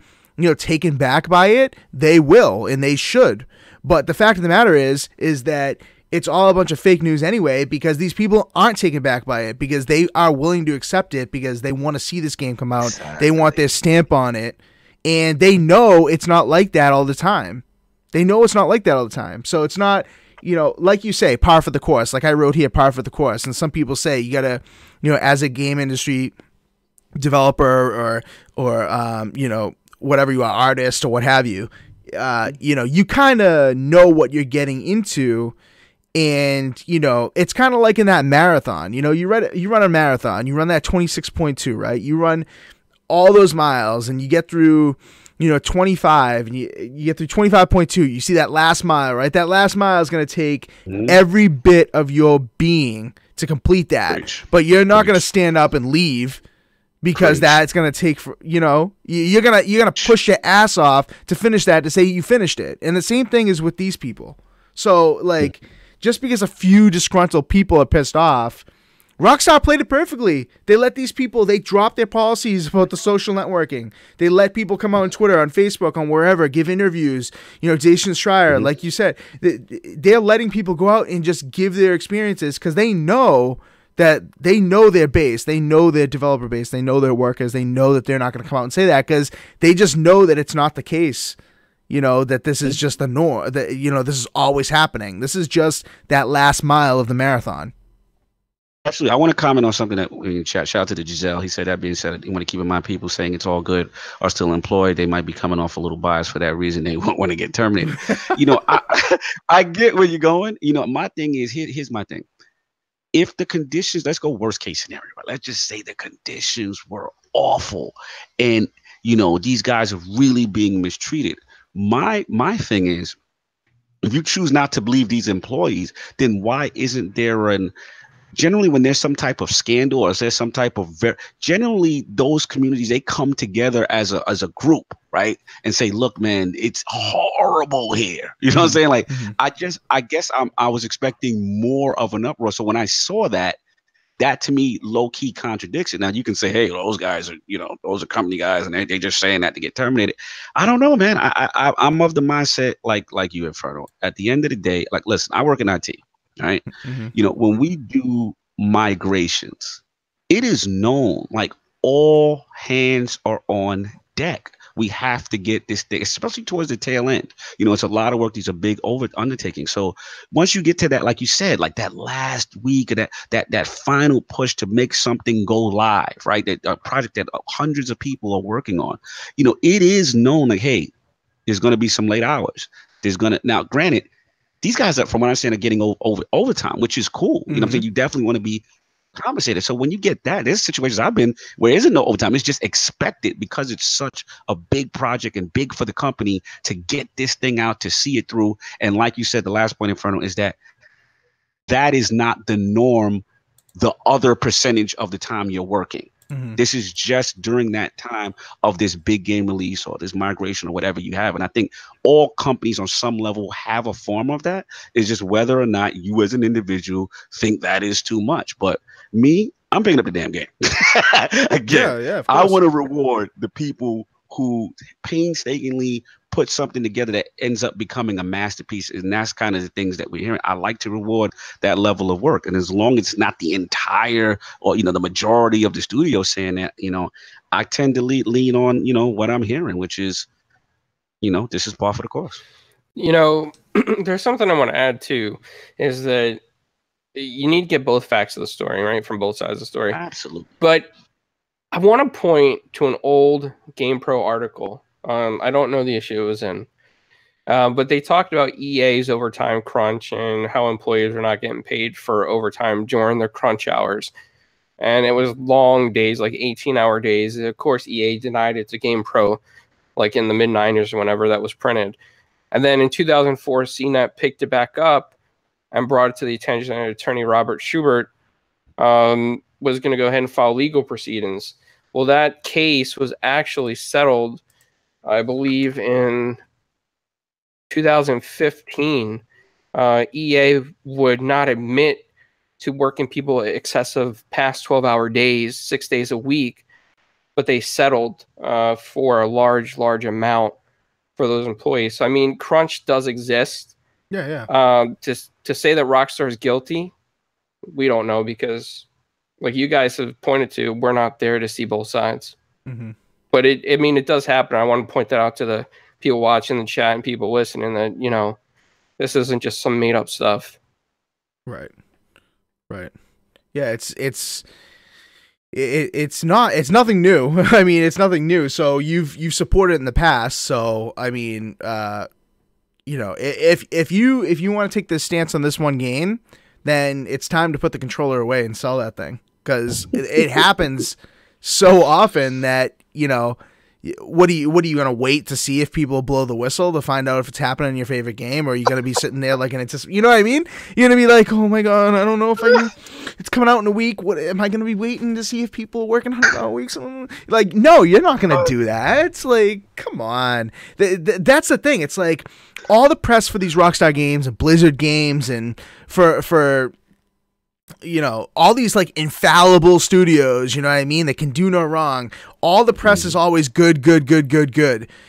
taken back by it, they will, and they should. But the fact of the matter is that it's all a bunch of fake news anyway, because these people aren't taken back by it, because they are willing to accept it, because they want to see this game come out. Exactly. They want their stamp on it, and they know it's not like that all the time. They know it's not like that all the time. So it's not, like you say, par for the course. Like I wrote here, par for the course. And some people say you got to, as a game industry developer or whatever you are, artist or what have you, you kind of know what you're getting into. And, it's kind of like in that marathon. You run a marathon. You run that 26.2, right? You run all those miles and you get through 25, and you get through 25.2, you see that last mile, right? That last mile is going to take every bit of your being to complete that. Preach. But you're not going to stand up and leave because that's going to take, you're going to push your ass off to finish that, to say you finished it. And the same thing is with these people. So, like, just because a few disgruntled people are pissed off, Rockstar played it perfectly. They let these people, they dropped their policies about the social networking. They let people come out on Twitter, on Facebook, on wherever, give interviews. Jason Schreier, like you said, they're letting people go out and just give their experiences because they know that they know their base. They know their developer base. They know their workers. They know that they're not going to come out and say that because they just know that it's not the case. That this is just the norm. That, this is always happening. This is just that last mile of the marathon. Actually, I want to comment on something that in chat. Shout out to the Giselle. He said, that being said, you want to keep in mind people saying it's all good are still employed. They might be coming off a little biased for that reason. They won't want to get terminated. I get where you're going. My thing is, here's my thing. If the conditions, let's go worst case scenario, right? Let's just say the conditions were awful and, these guys are really being mistreated. My thing is, if you choose not to believe these employees, then why isn't there generally when there's some type of scandal or there's some type of generally those communities, they come together as a group, right? And say, look, man, it's horrible here. You know what I'm saying? Like, I guess I was expecting more of an uproar. So when I saw that to me low key contradicts it. Now you can say, hey, those guys are, those are company guys and they just saying that to get terminated. I don't know, man. I'm of the mindset like you, Inferno. At the end of the day, like, listen, I work in IT. Right. When we do migrations, it is known, like, all hands are on deck. We have to get this thing, especially towards the tail end. It's a lot of work. These are big undertakings. So once you get to that, like you said, like that last week of that final push to make something go live, right? That a project that hundreds of people are working on, it is known, like, hey, there's going to be some late hours. Now, granted, these guys, from what I understand, are getting over overtime, which is cool. You know what I'm saying? You definitely want to be compensated. So when you get that, there's situations I've been where there isn't no overtime. It's just expected because it's such a big project and big for the company to get this thing out, to see it through. And like you said, the last point, Inferno, is that is not the norm the other percentage of the time you're working. This is just during that time of this big game release or this migration or whatever you have. And I think all companies on some level have a form of that. It's just whether or not you as an individual think that is too much. But me, I'm picking up the damn game. Again, I want to reward the people who painstakingly put something together that ends up becoming a masterpiece. And that's kind of the things that we're hearing. I like to reward that level of work. And as long as it's not the entire or, the majority of the studio saying that, I tend to lean on, what I'm hearing, which is, this is par for the course. There's something I want to add too, is that you need to get both facts of the story, right? From both sides of the story. Absolutely. But I want to point to an old GamePro article. I don't know the issue it was in, but they talked about EA's overtime crunch and how employees are not getting paid for overtime during their crunch hours. And it was long days, like 18-hour days. Of course, EA denied it to GamePro, like in the mid-90s or whenever that was printed. And then in 2004, CNET picked it back up and brought it to the attention of attorney Robert Schubert, was going to go ahead and file legal proceedings. Well, that case was actually settled, I believe, in 2015. EA would not admit to working people excessive past 12-hour days, 6 days a week, but they settled for a large amount for those employees. So, I mean, crunch does exist. To say that Rockstar is guilty, we don't know because, like you guys have pointed to, we're not there to see both sides. But it does happen. I want to point that out to the people watching the chat and people listening that, this isn't just some made up stuff. Right. Yeah, it's nothing new. I mean, it's nothing new. So you've supported it in the past. So I mean, if you want to take this stance on this one game, then it's time to put the controller away and sell that thing, because it happens so often that, what are you gonna wait to see if people blow the whistle to find out if it's happening in your favorite game, or are you gonna be sitting there like, and it's just, you know what I mean? You're gonna be like, oh my god, I don't know if it's coming out in a week. What am I gonna be waiting to see if people are working 100-hour weeks? Like, no, you're not gonna do that. It's like, come on. That's the thing. It's like all the press for these Rockstar games and Blizzard games and for all these like infallible studios, you know what I mean, that can do no wrong. All the press is always good.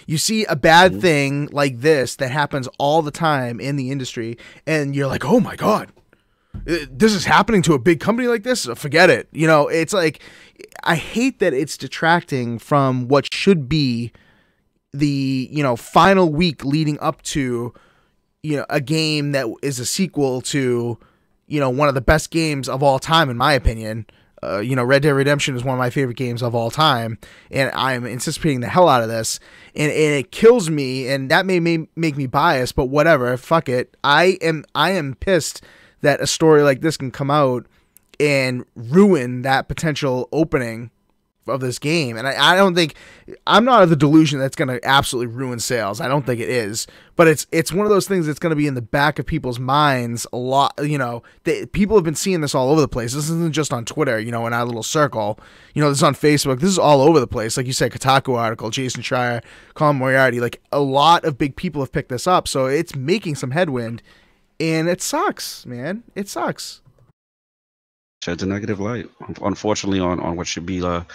You see a bad thing like this that happens all the time in the industry, and you're like, oh my god, this is happening to a big company like this? Forget it. It's like, I hate that it's detracting from what should be the, final week leading up to, a game that is a sequel to, one of the best games of all time, in my opinion. Red Dead Redemption is one of my favorite games of all time, and I'm anticipating the hell out of this, and it kills me, and that may make me biased, but whatever, fuck it. I am pissed that a story like this can come out and ruin that potential opening of this game. And I don't think, I'm not of the delusion that's going to absolutely ruin sales. I don't think it is, but it's one of those things that's going to be in the back of people's minds a lot. People have been seeing this all over the place. This isn't just on Twitter, in our little circle, this is on Facebook. This is all over the place. Like you said, Kotaku article, Jason Schreier, Colin Moriarty, like a lot of big people have picked this up. So it's making some headwind, and it sucks, man. It sucks. Sheds a negative light, unfortunately, on what should be a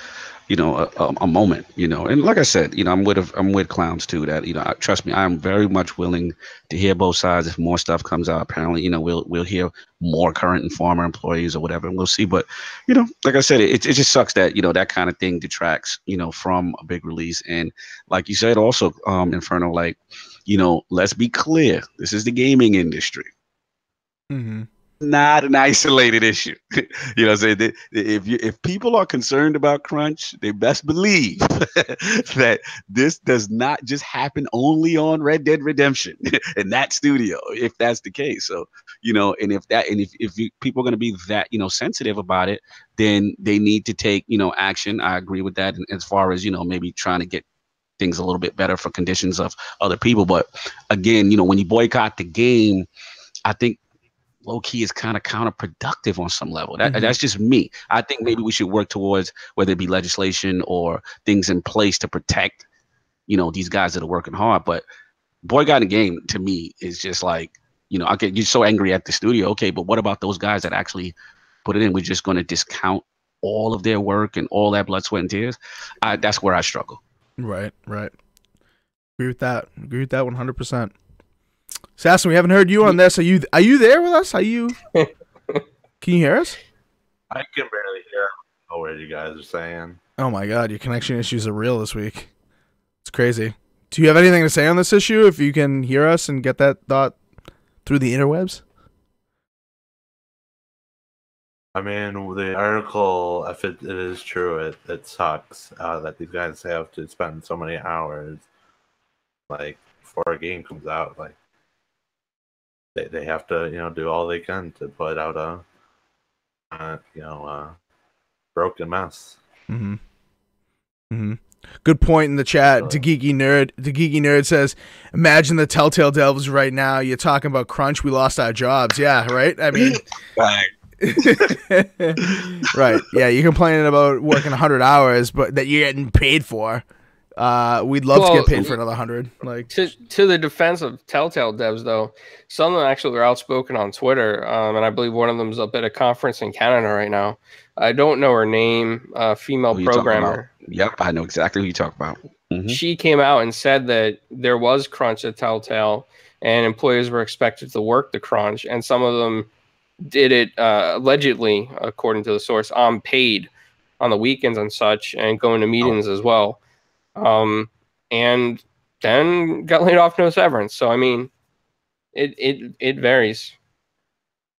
moment, and like I said, I'm with clowns too, that, trust me, I'm very much willing to hear both sides. If more stuff comes out, apparently, we'll hear more current and former employees or whatever, and we'll see. But, like I said, it just sucks that, that kind of thing detracts, from a big release. And like you said, also, Inferno, like, let's be clear, this is the gaming industry. Mm-hmm. Not an isolated issue. If people are concerned about crunch, they best believe that this does not just happen only on Red Dead Redemption in that studio, if that's the case. So, and if people are going to be that, sensitive about it, then they need to take, action. I agree with that. And as far as, maybe trying to get things a little bit better for conditions of other people. But again, when you boycott the game, I think low key is kind of counterproductive on some level. That's just me. I think maybe we should work towards whether it be legislation or things in place to protect, these guys that are working hard. But boycotting the game to me is just like, okay, you're so angry at the studio. Okay, but what about those guys that actually put it in? We're just going to discount all of their work and all that blood, sweat, and tears. That's where I struggle. Right. Agree with that 100%. Sasson, we haven't heard you on this. Are you there with us? Can you hear us? I can barely hear what you guys are saying. Oh my god, your connection issues are real this week. It's crazy. Do you have anything to say on this issue? If you can hear us and get that thought through the interwebs? I mean, the article, if it is true, it sucks that these guys have to spend so many hours, like, before a game comes out. Like, they have to, do all they can to put out a broken mess. Mm-hmm. Mm-hmm. Good point in the chat. The Geeky Nerd says, "Imagine the Telltale devs right now. You're talking about crunch. We lost our jobs." Yeah, right. I mean, right. Yeah, you're complaining about working 100 hours, but that you're getting paid for. We'd love to get paid for another 100. Like, to the defense of Telltale devs, though, some of them actually are outspoken on Twitter, and I believe one of them is up at a conference in Canada right now. I don't know her name. Female programmer. Yep, I know exactly who you talk about. Mm-hmm. She came out and said that there was crunch at Telltale, and employees were expected to work the crunch, and some of them did it allegedly, according to the source, paid on the weekends and such, and going to meetings as well. And then got laid off, no severance. So I mean, it varies.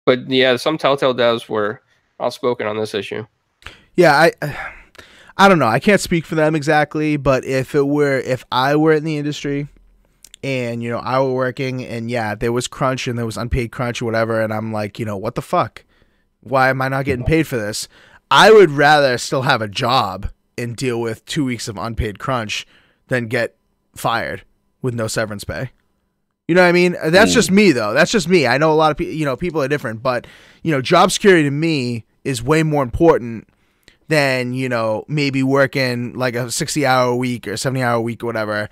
But yeah, some Telltale devs were outspoken on this issue. Yeah, I don't know. I can't speak for them exactly, but if I were in the industry and, I were working and yeah, there was crunch and there was unpaid crunch or whatever, and I'm like, what the fuck? Why am I not getting paid for this? I would rather still have a job and deal with 2 weeks of unpaid crunch than get fired with no severance pay. You know what I mean? That's just me, though. That's just me. I know a lot of people, people are different, but, job security to me is way more important than, maybe working like a 60-hour week or 70-hour week or whatever,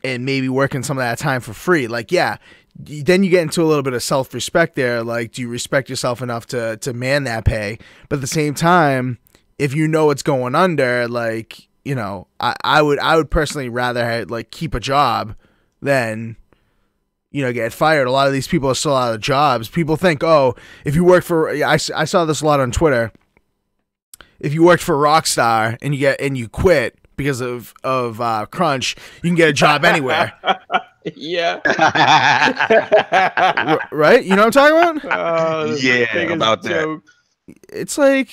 and maybe working some of that time for free. Like, yeah, then you get into a little bit of self-respect there. Like, do you respect yourself enough to man that pay? But at the same time, if you know it's going under, like, I would personally rather like keep a job than, get fired. A lot of these people are still out of jobs. People think, oh, if you work for, I saw this a lot on Twitter. If you worked for Rockstar and you quit because of crunch, you can get a job anywhere. Yeah. Right? You know what I'm talking about? Yeah, about that. It's like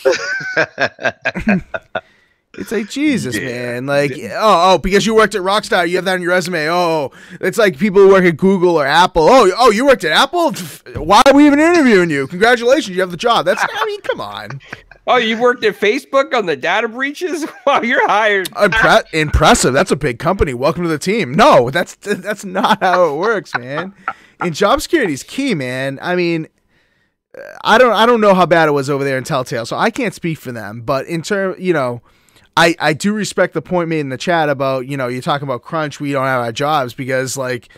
it's like Jesus, Yeah. man. Like, oh, because you worked at Rockstar, you have that on your resume. Oh, it's like people who work at Google or Apple. Oh, you worked at Apple? Why are we even interviewing you? Congratulations, you have the job. That's, I mean, come on. Oh, you worked at Facebook on the data breaches? Wow, you're hired. Impressive. That's a big company. Welcome to the team. No, that's not how it works, man. And job security is key, man. I mean, I don't know how bad it was over there in Telltale, so I can't speak for them. But in terms, I do respect the point made in the chat about, you're talking about crunch, we don't have our jobs, because like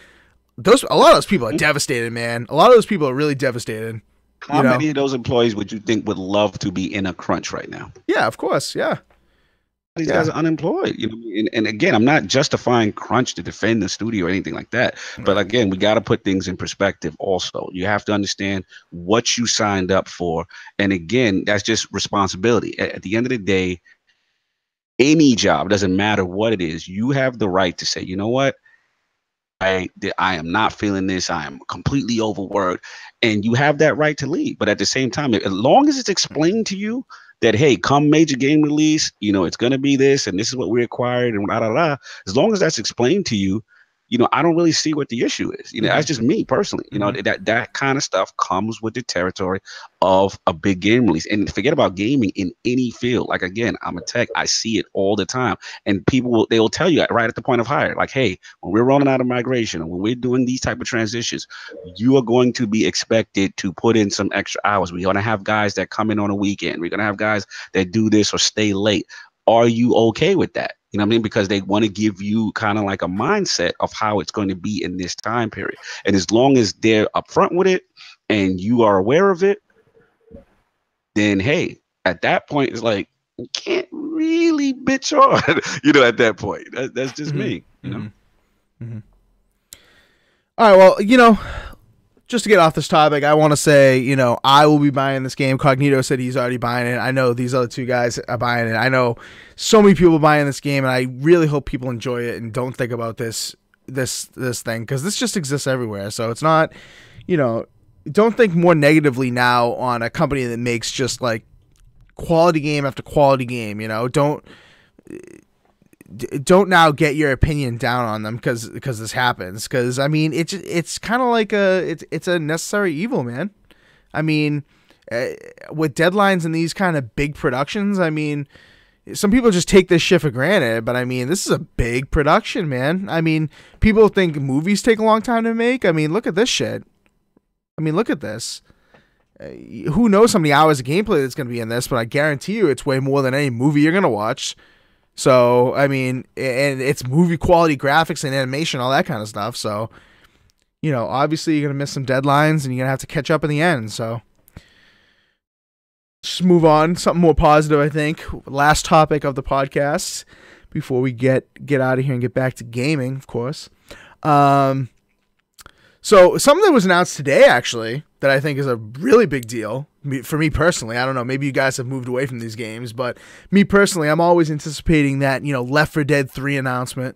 a lot of those people are devastated, man. A lot of those people are really devastated. How many of those employees would you think would love to be in a crunch right now? Yeah, of course. Yeah. These guys are unemployed, and again, I'm not justifying crunch to defend the studio or anything like that. But again, we got to put things in perspective also. You have to understand what you signed up for. And again, that's just responsibility. At the end of the day, any job, doesn't matter what it is, you have the right to say, you know what? I am not feeling this. I am completely overworked. And you have that right to leave. But at the same time, as long as it's explained to you that, hey, come major game release, it's going to be this, and this is what we required, and as long as that's explained to you, I don't really see what the issue is. That's just me personally. That kind of stuff comes with the territory of a big game release. And forget about gaming in any field. Like, again, I'm a tech. I see it all the time. And they will tell you right at the point of hire, like, hey, when we're rolling out of migration and when we're doing these type of transitions, you are going to be expected to put in some extra hours. We're going to have guys that come in on a weekend. We're going to have guys that do this or stay late. Are you okay with that? You know what I mean? Because they want to give you kind of like a mindset of how it's going to be in this time period. And as long as they're upfront with it and you are aware of it, then, hey, at that point, it's like, you can't really bitch on, at that point. That's just me, Mm-hmm. All right, well, just to get off this topic, I want to say, I will be buying this game. Cognito said he's already buying it. I know these other two guys are buying it. I know so many people buying this game, and I really hope people enjoy it and don't think about this thing, because this just exists everywhere. So it's not, don't think more negatively now on a company that makes just like quality game after quality game. Don't now get your opinion down on them because this happens. Because I mean, it's kind of like it's a necessary evil, man. I mean, with deadlines and these kind of big productions, I mean, some people just take this shit for granted. But I mean, this is a big production, man. I mean, people think movies take a long time to make. I mean, look at this shit. I mean, look at this. Who knows how many hours of gameplay that's going to be in this? But I guarantee you, it's way more than any movie you're going to watch. So, I mean, and it's movie quality graphics and animation, all that kind of stuff. So, obviously you're going to miss some deadlines and you're going to have to catch up in the end. So, just move on. Something more positive, I think. Last topic of the podcast before we get out of here and get back to gaming, of course. So, something that was announced today, actually, that I think is a really big deal for me personally. I don't know, maybe you guys have moved away from these games, but me personally, I'm always anticipating that, Left 4 Dead 3 announcement,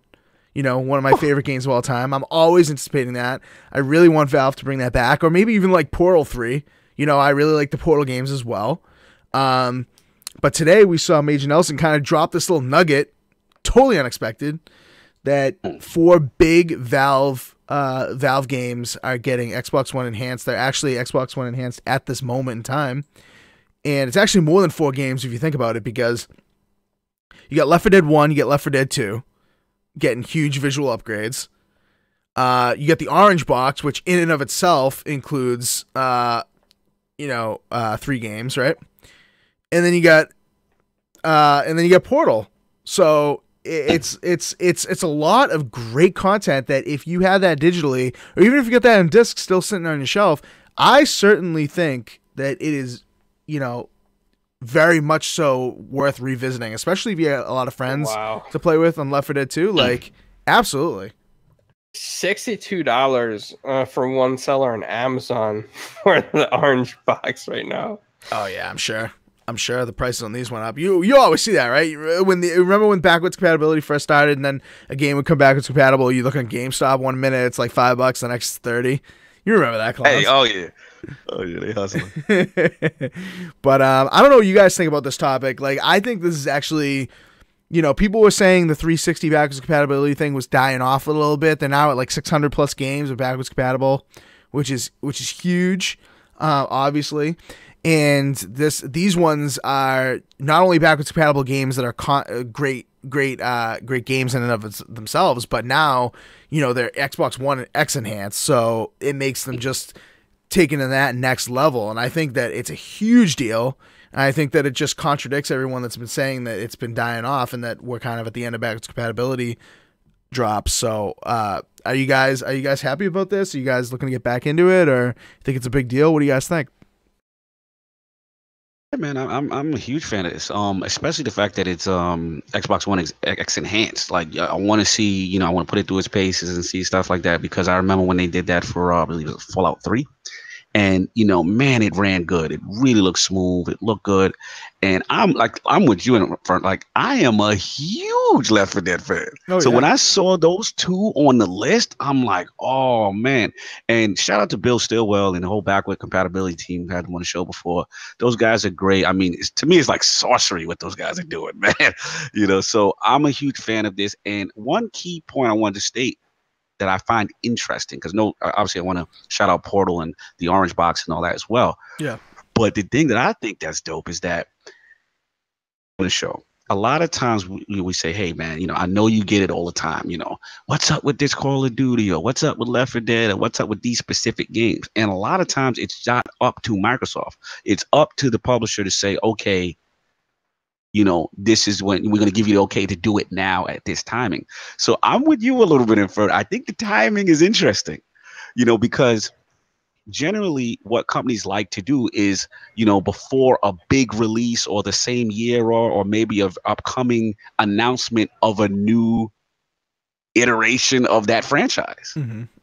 one of my favorite games of all time. I'm always anticipating that. I really want Valve to bring that back, or maybe even like Portal 3. I really like the Portal games as well. But today we saw Major Nelson kind of drop this little nugget, totally unexpected, that 4 big Valve games are getting Xbox One enhanced. They're actually Xbox One enhanced at this moment in time. And it's actually more than 4 games if you think about it, because you got Left 4 Dead 1, you get Left 4 Dead 2, getting huge visual upgrades. You get the Orange Box, which in and of itself includes, 3 games, right? And then you got Portal. So it's a lot of great content that if you have that digitally, or even if you got that on disc still sitting on your shelf, I certainly think that it is, very much so worth revisiting, especially if you have a lot of friends to play with on Left 4 Dead 2. Like, absolutely. $62 for one seller on Amazon for the Orange Box right now. Oh yeah, I'm sure. I'm sure the prices on these went up. You always see that, right? Remember when backwards compatibility first started, and then a game would come backwards compatible. You look on GameStop, 1 minute it's like $5, the next 30. You remember that, Klaus? Hey, oh yeah, they hustling. But I don't know what you guys think about this topic. Like, I think this is actually, people were saying the 360 backwards compatibility thing was dying off a little bit. They're now at like 600 plus games of backwards compatible, which is huge, obviously. And these ones are not only backwards compatible games that are great games in and of themselves, but now they're Xbox One and X enhanced, so it makes them just taken to that next level. And I think that it's a huge deal. And I think that it just contradicts everyone that's been saying that it's been dying off and that we're kind of at the end of backwards compatibility drops. So are you guys happy about this? Are you guys looking to get back into it, or think it's a big deal? What do you guys think? Yeah, man, I'm a huge fan of this. Especially the fact that it's Xbox One X enhanced. Like, I want to see, I want to put it through its paces and see stuff like that, because I remember when they did that for I believe it was Fallout 3. And, man, it ran good. It really looked smooth. It looked good. And I'm with you in front. Like, I am a huge Left 4 Dead fan. So when I saw those two on the list, I'm like, oh, man. And shout out to Bill Stillwell and the whole backward compatibility team who had them on the show before. Those guys are great. I mean, to me, it's like sorcery what those guys are doing, man. So I'm a huge fan of this. And one key point I wanted to state that I find interesting, because obviously I want to shout out Portal and the Orange Box and all that as well. Yeah. But the thing that I think that's dope is that on the show, a lot of times we say, hey, man, I know you get it all the time. What's up with this Call of Duty, or what's up with Left 4 Dead, or what's up with these specific games? And a lot of times it's not up to Microsoft. It's up to the publisher to say, okay, this is when we're going to give you the okay to do it now at this timing. So I'm with you a little bit in front. I think the timing is interesting, because generally what companies like to do is, before a big release or the same year or maybe of upcoming announcement of a new iteration of that franchise,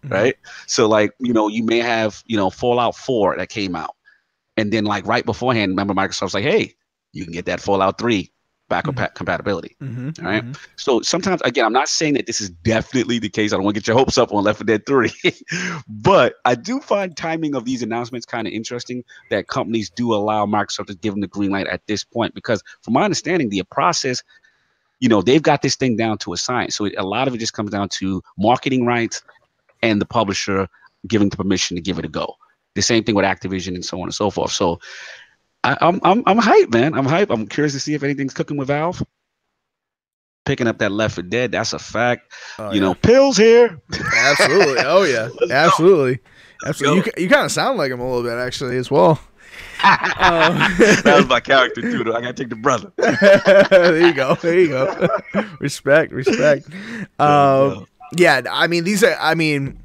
right? So like, you may have, Fallout 4 that came out. And then like right beforehand, remember Microsoft's like, hey, you can get that Fallout 3 backward compatibility. All right. So sometimes, again, I'm not saying that this is definitely the case. I don't want to get your hopes up on Left 4 Dead 3, but I do find timing of these announcements kind of interesting, that companies do allow Microsoft to give them the green light at this point, because from my understanding, the process, they've got this thing down to a science. So a lot of it just comes down to marketing rights and the publisher giving the permission to give it a go. The same thing with Activision and so on and so forth. So I'm hyped, man. I'm hyped. I'm curious to see if anything's cooking with Valve. Picking up that Left 4 Dead, that's a fact. Pills here. Absolutely. Oh yeah. Absolutely. Absolutely. You kind of sound like him a little bit, actually, as well. That was my character too, though. I gotta take the brother. There you go. Respect. Yeah. I mean,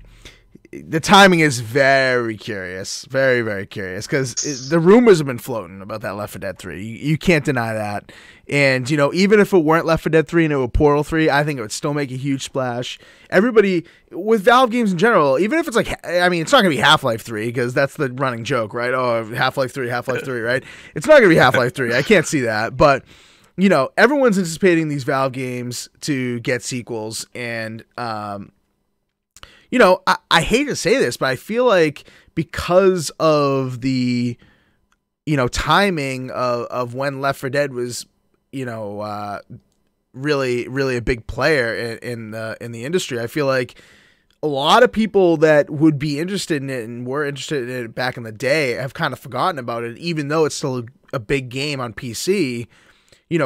the timing is very curious, very, very curious, because the rumors have been floating about that Left 4 Dead 3. You can't deny that. And, even if it weren't Left 4 Dead 3 and it were Portal 3, I think it would still make a huge splash. Everybody, with Valve games in general, even if it's like, it's not going to be Half-Life 3, because that's the running joke, right? Oh, Half-Life 3, right? It's not going to be Half-Life 3. I can't see that. But, everyone's anticipating these Valve games to get sequels, and, I hate to say this, but I feel like because of the, timing of when Left 4 Dead was, really, really a big player in the industry, I feel like a lot of people that would be interested in it and were interested in it back in the day have kind of forgotten about it, even though it's still a big game on PC.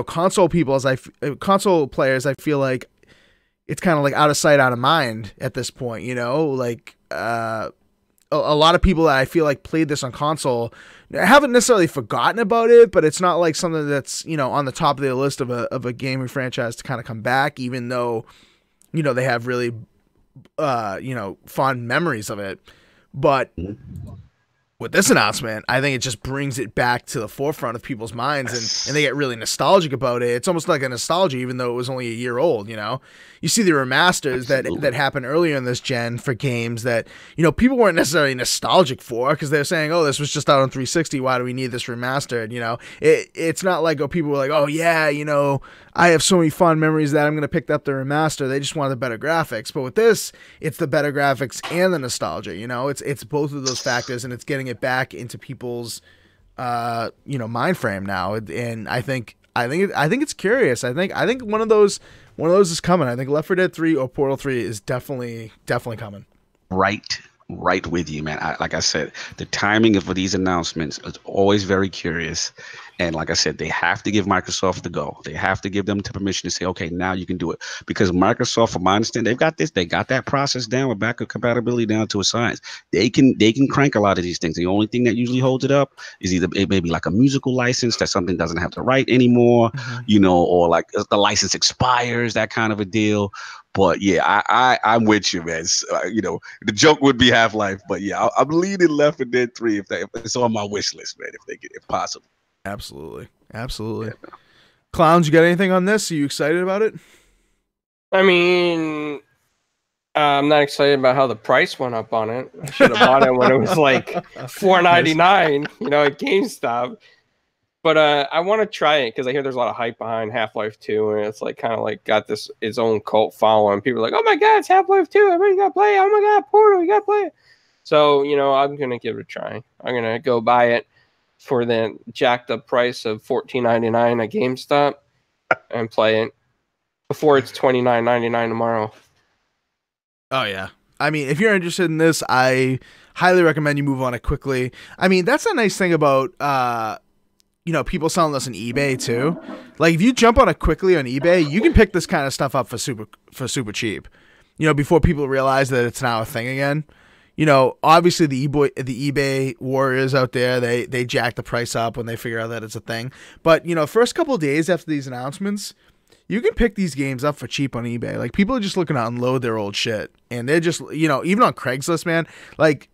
Console players, I feel like it's kind of like out of sight, out of mind at this point, like a lot of people that I feel like played this on console haven't necessarily forgotten about it, but it's not like something that's, on the top of their list of a gaming franchise to kind of come back, even though, they have really, fond memories of it. But with this announcement, I think it just brings it back to the forefront of people's minds, and they get really nostalgic about it. It's almost like a nostalgia, even though it was only a year old, you know? You see the remasters that happened earlier in this gen for games that, you know, people weren't necessarily nostalgic for because they're saying, oh, this was just out on 360. Why do we need this remastered? You know, it's not like, oh, people were like, oh, yeah, you know, I have so many fond memories that I'm going to pick up the remaster. They just wanted the better graphics. But with this, it's the better graphics and the nostalgia, you know? It's both of those factors, and it's getting it back into people's, you know, mind frame now. And I think it's curious. I think one of those is coming. I think Left 4 Dead 3 or Portal 3 is definitely coming. Right with you, man. Like I said, the timing of these announcements is always very curious. And like I said, they have to give Microsoft the go. They have to give them the permission to say, okay, now you can do it. Because Microsoft, from my understanding, they got that process down with backward compatibility down to a science. They can crank a lot of these things. The only thing that usually holds it up is either it may be like a musical license that something doesn't have to write anymore, you know, or like the license expires, that kind of a deal. But yeah, I'm with you, man. You know, the joke would be Half-Life, but yeah, I'm leaning Left 4 Dead 3 if it's on my wish list, man. If possible. Absolutely. Yeah. Clowns, you got anything on this? Are you excited about it? I mean, I'm not excited about how the price went up on it. I should have bought it when it was like $4.99, you know, at GameStop. But I want to try it because I hear there's a lot of hype behind Half-Life 2, and it's like kind of like got its own cult following. People are like, "Oh my God, it's Half-Life 2! Everybody got to play it! Oh my God, Portal, you got to play it!" So you know, I'm gonna give it a try. I'm gonna go buy it for the jacked up price of $14.99 at GameStop and play it before it's $29.99 tomorrow. Oh yeah. I mean, if you're interested in this, I highly recommend you move on it quickly. I mean, that's a nice thing about you know, people selling this on eBay too. Like if you jump on it quickly on eBay, you can pick this kind of stuff up for super cheap. You know, before people realize that it's now a thing again. You know, obviously the eBay warriors out there, they jack the price up when they figure out that it's a thing. But, you know, first couple of days after these announcements, you can pick these games up for cheap on eBay. Like people are just looking to unload their old shit. And they're just, you know, even on Craigslist, man, like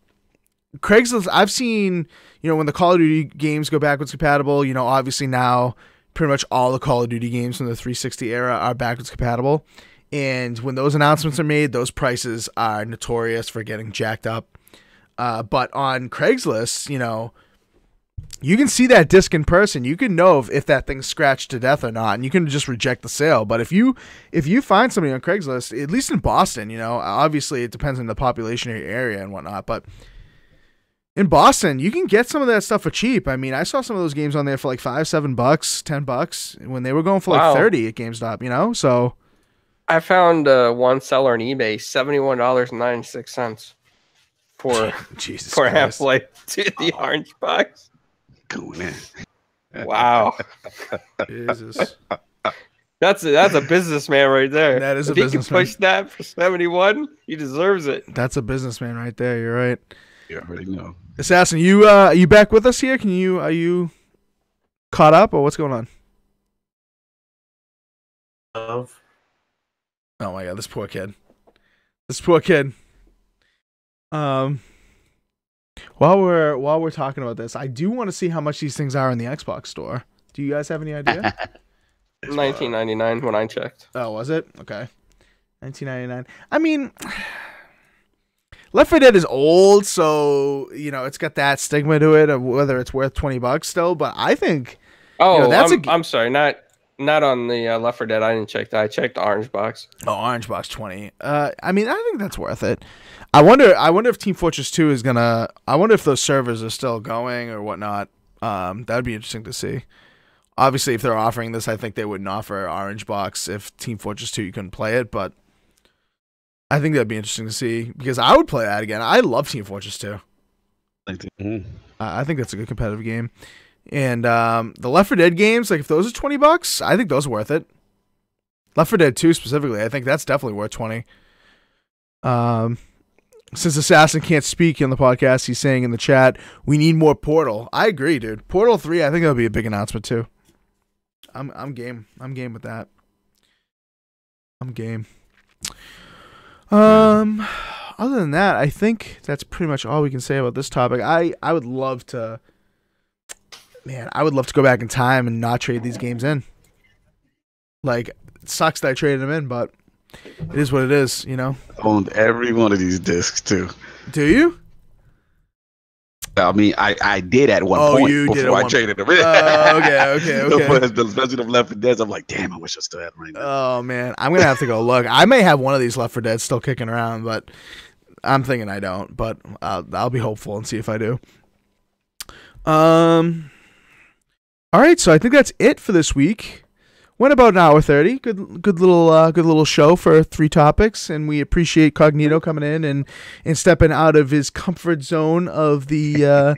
Craigslist, I've seen, you know, when the Call of Duty games go backwards compatible, you know, obviously now pretty much all the Call of Duty games from the 360 era are backwards compatible. And when those announcements are made, those prices are notorious for getting jacked up. But on Craigslist, you know, you can see that disc in person. You can know if that thing's scratched to death or not, and you can just reject the sale. But if you find somebody on Craigslist, at least in Boston, you know, obviously it depends on the population of your area and whatnot, but in Boston, you can get some of that stuff for cheap. I mean, I saw some of those games on there for like $5, $7, $10 when they were going for like 30 at GameStop, you know? So I found one seller on eBay, $71.96 for Half-Life 2, the orange box. Cool, man. Wow. Jesus. That's a businessman right there. That is a businessman. businessman. If he can push that for 71, he deserves it. That's a businessman right there. You're right. You already know. Assassin, you back with us here? Are you caught up or what's going on? Oh my God, this poor kid. While we're talking about this, I do want to see how much these things are in the Xbox store. Do you guys have any idea? $19.99 when I checked. Oh, was it? Okay. $19.99. I mean, Left 4 Dead is old, so you know it's got that stigma to it of whether it's worth $20 still. But I think, I'm sorry, not on the Left 4 Dead. I didn't check that. I checked the orange box. Oh, orange box 20. I mean, I think that's worth it. I wonder if Team Fortress 2 is gonna. I wonder if those servers are still going or whatnot. That'd be interesting to see. Obviously, if they're offering this, I think they wouldn't offer Orange Box if Team Fortress 2 you couldn't play it, but I think that'd be interesting to see because I would play that again. I love Team Fortress 2. I think that's a good competitive game. And the Left 4 Dead games, like if those are $20, I think those are worth it. Left 4 Dead 2 specifically, I think that's definitely worth 20. Since Assassin can't speak in the podcast, he's saying in the chat, we need more Portal. I agree, dude. Portal 3, I think that'll be a big announcement too. I'm game. I'm game with that. I'm game. All other than that, I think that's pretty much all we can say about this topic. I would love to, man, I would love to go back in time and not trade these games in. Like, it sucks that I traded them in, but it is what it is, you know? Owned every one of these discs, too. Do you? I mean, I did at one point before I traded them in. Okay. Especially them Left 4 Dead. I'm like, damn, I wish I still had them right now. Oh, man. I'm going to have to go look. I may have one of these Left 4 Dead still kicking around, but I'm thinking I don't. But I'll be hopeful and see if I do. All right, so I think that's it for this week. Went about an hour 30. Good little show for 3 topics, and we appreciate Cognito coming in and stepping out of his comfort zone of the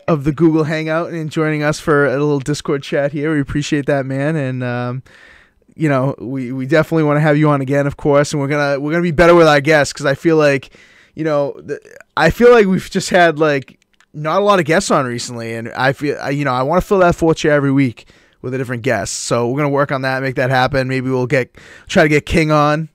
Google Hangout and joining us for a little Discord chat here. We appreciate that, man, and you know, we definitely want to have you on again, of course, and we're gonna be better with our guests, because I feel like, you know, we've just had like not a lot of guests on recently, and I feel, you know, I want to fill that 4th chair every week with a different guest. So we're gonna work on that, make that happen. Maybe we'll try to get King on,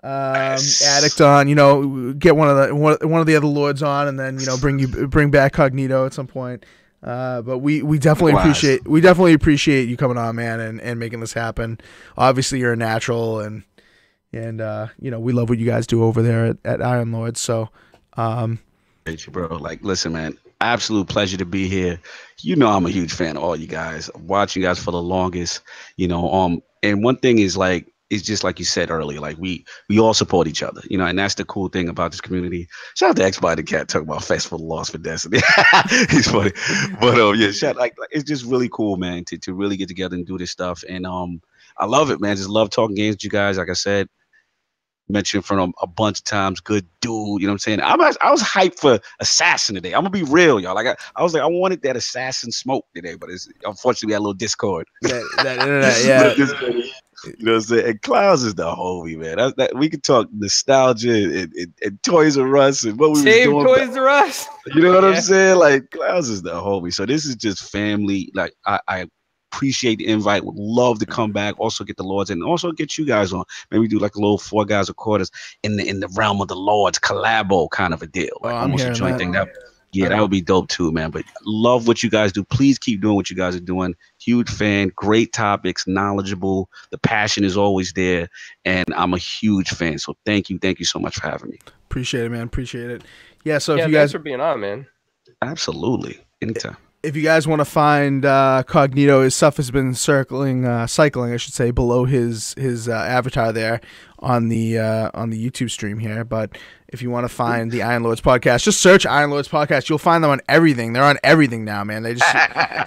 Addict on. You know, get one of the other lords on, and then, you know, bring back Cognito at some point. But we definitely appreciate you coming on, man, and making this happen. Obviously, you're a natural, and you know, we love what you guys do over there at Iron Lords. So, Thank you, bro. Like, listen, man. Absolute pleasure to be here. You know, I'm a huge fan of all you guys. I've watched you guys for the longest, you know. And one thing is, like, it's just like you said earlier, like we all support each other, you know, and that's the cool thing about this community. Shout out to X by the Cat talking about Festival Lost for Destiny. He's funny, but yeah, like it's just really cool, man, to really get together and do this stuff. And I love it, man. Just love talking games with you guys. Like I said, mentioned from a bunch of times, good dude, you know what I'm saying? I was hyped for Assassin today. I'm gonna be real, y'all. Like I was like, I wanted that Assassin smoke today, but unfortunately we had a little Discord. Yeah. You know what I'm saying? And Clouds is the homie, man. That we could talk nostalgia and Toys R Us and what we was doing. Toys R Us. You know what I'm saying? Like, Clouds is the homie. So this is just family. Like, I appreciate the invite. Would love to come back. Also get the Lords and also get you guys on. Maybe do like a little 4 guys of quarters in the realm of the Lords collabo kind of a deal. Like almost a joint thing. That would be dope too, man. But love what you guys do. Please keep doing what you guys are doing. Huge fan. Great topics. Knowledgeable. The passion is always there, and I'm a huge fan. So thank you so much for having me. Appreciate it, man. Appreciate it. Yeah. So if you thanks guys for being on, man. Absolutely. Anytime. If you guys want to find Cognito, his stuff has been cycling, I should say, below his avatar there on the YouTube stream here. But if you want to find the Iron Lords podcast, just search Iron Lords podcast. You'll find them on everything. They're on everything now, man. They just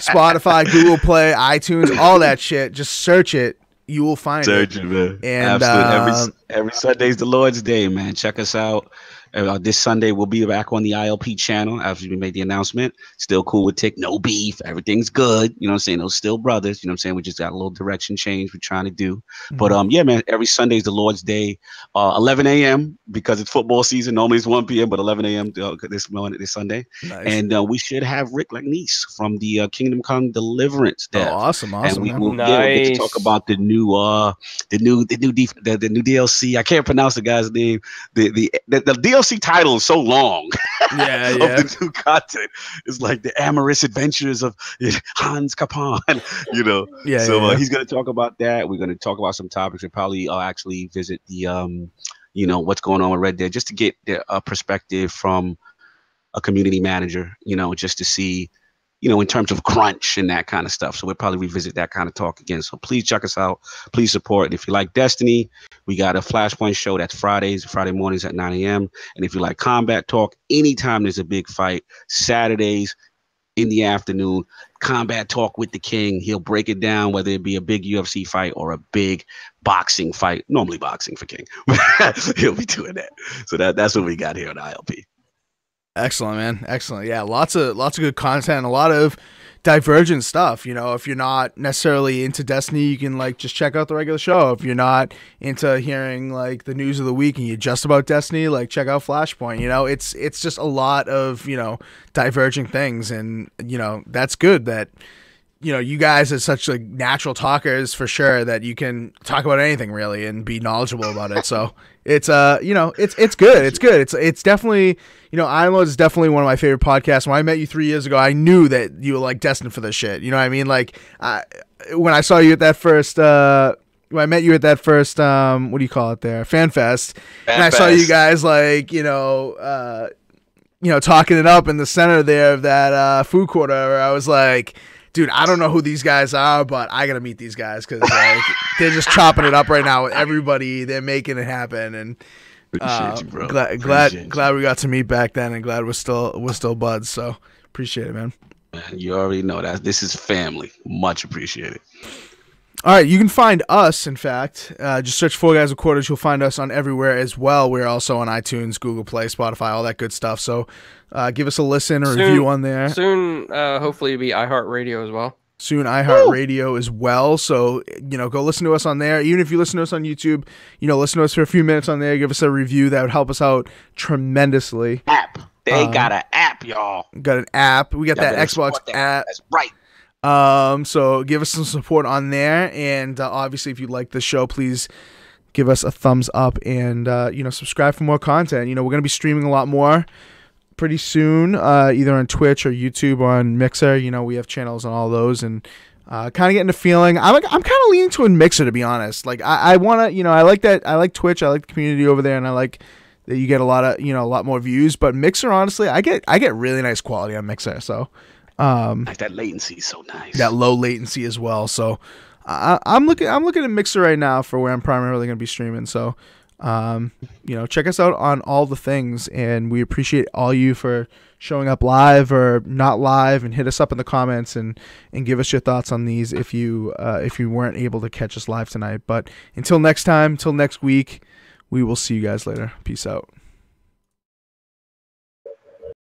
Spotify, Google Play, iTunes, all that shit. Just search it. You will find it. Search it, man. And absolutely. Every Sunday's the Lord's Day, man. Check us out. This Sunday we'll be back on the ILP channel after we made the announcement. Still cool with Tick, no beef, everything's good. You know what I'm saying? Those still brothers. You know what I'm saying? We just got a little direction change we're trying to do. Mm-hmm. But yeah, man, every Sunday is the Lord's Day, 11 a.m. because it's football season. Normally it's 1 p.m., but 11 a.m. this Sunday. Nice. And we should have Rick Lagnice from the Kingdom Come Deliverance. Oh, awesome! And we will get to talk about the new DLC. I can't pronounce the guy's name. The DLC title is so long. Of the new content. It's like the amorous adventures of Hans Kapan, you know. He's going to talk about that. We're going to talk about some topics. We'll probably actually visit the you know, what's going on with Red Dead, just to get a perspective from a community manager, you know, just to see, you know, in terms of crunch and that kind of stuff. So we'll probably revisit that kind of talk again. So please check us out. Please support. And if you like Destiny, we got a Flashpoint show that's Friday mornings at 9 a.m. And if you like combat talk, anytime there's a big fight, Saturdays in the afternoon, combat talk with the King. He'll break it down, whether it be a big UFC fight or a big boxing fight. Normally boxing for King. He'll be doing that. So that's what we got here on ILP. Excellent, man. Excellent. Yeah, lots of good content, a lot of divergent stuff. You know, if you're not necessarily into Destiny, you can like just check out the regular show. If you're not into hearing like the news of the week and you're just about Destiny, like check out Flashpoint. You know, it's just a lot of, you know, diverging things, and you know, that's good that, you guys are such like natural talkers for sure that you can talk about anything really and be knowledgeable about it. So it's it's good. It's definitely, Iron Lords is definitely one of my favorite podcasts. When I met you 3 years ago, I knew that you were like destined for this shit. You know what I mean? Like when I saw you at that first when I met you at that first what do you call it there? Fan Fest. And I saw you guys like, talking it up in the center there of that food court. I was like, dude, I don't know who these guys are, but I gotta meet these guys because like they're just chopping it up right now with everybody. They're making it happen, and appreciate you, bro. Glad we got to meet back then, and glad we're still buds. So appreciate it, man. Man, you already know that this is family. Much appreciated. All right, you can find us, in fact. Just search 4GwQPodcast. You'll find us on everywhere as well. We're also on iTunes, Google Play, Spotify, all that good stuff. So give us a listen or review on there. Soon, hopefully, it'll be iHeartRadio as well. Soon, iHeartRadio as well. So, go listen to us on there. Even if you listen to us on YouTube, listen to us for a few minutes on there. Give us a review. That would help us out tremendously. App. They got an app, y'all. Got an app. We got that Xbox app. That's right. So give us some support on there, and obviously if you like the show, please give us a thumbs up and subscribe for more content. We're gonna be streaming a lot more pretty soon, either on Twitch or YouTube or on Mixer. We have channels on all those, and kind of getting the feeling I'm kind of leaning to a Mixer, to be honest. Like I want to, I like that. I like Twitch. I like the community over there, and I like that you get a lot more views. But Mixer, honestly, I get really nice quality on Mixer. So. Like that latency is so nice. That low latency as well. So I'm looking at Mixer right now for where I'm primarily going to be streaming. So check us out on all the things, and we appreciate all you for showing up live or not live, and hit us up in the comments and give us your thoughts on these if you weren't able to catch us live tonight. But until next time, until next week, we will see you guys later. Peace out.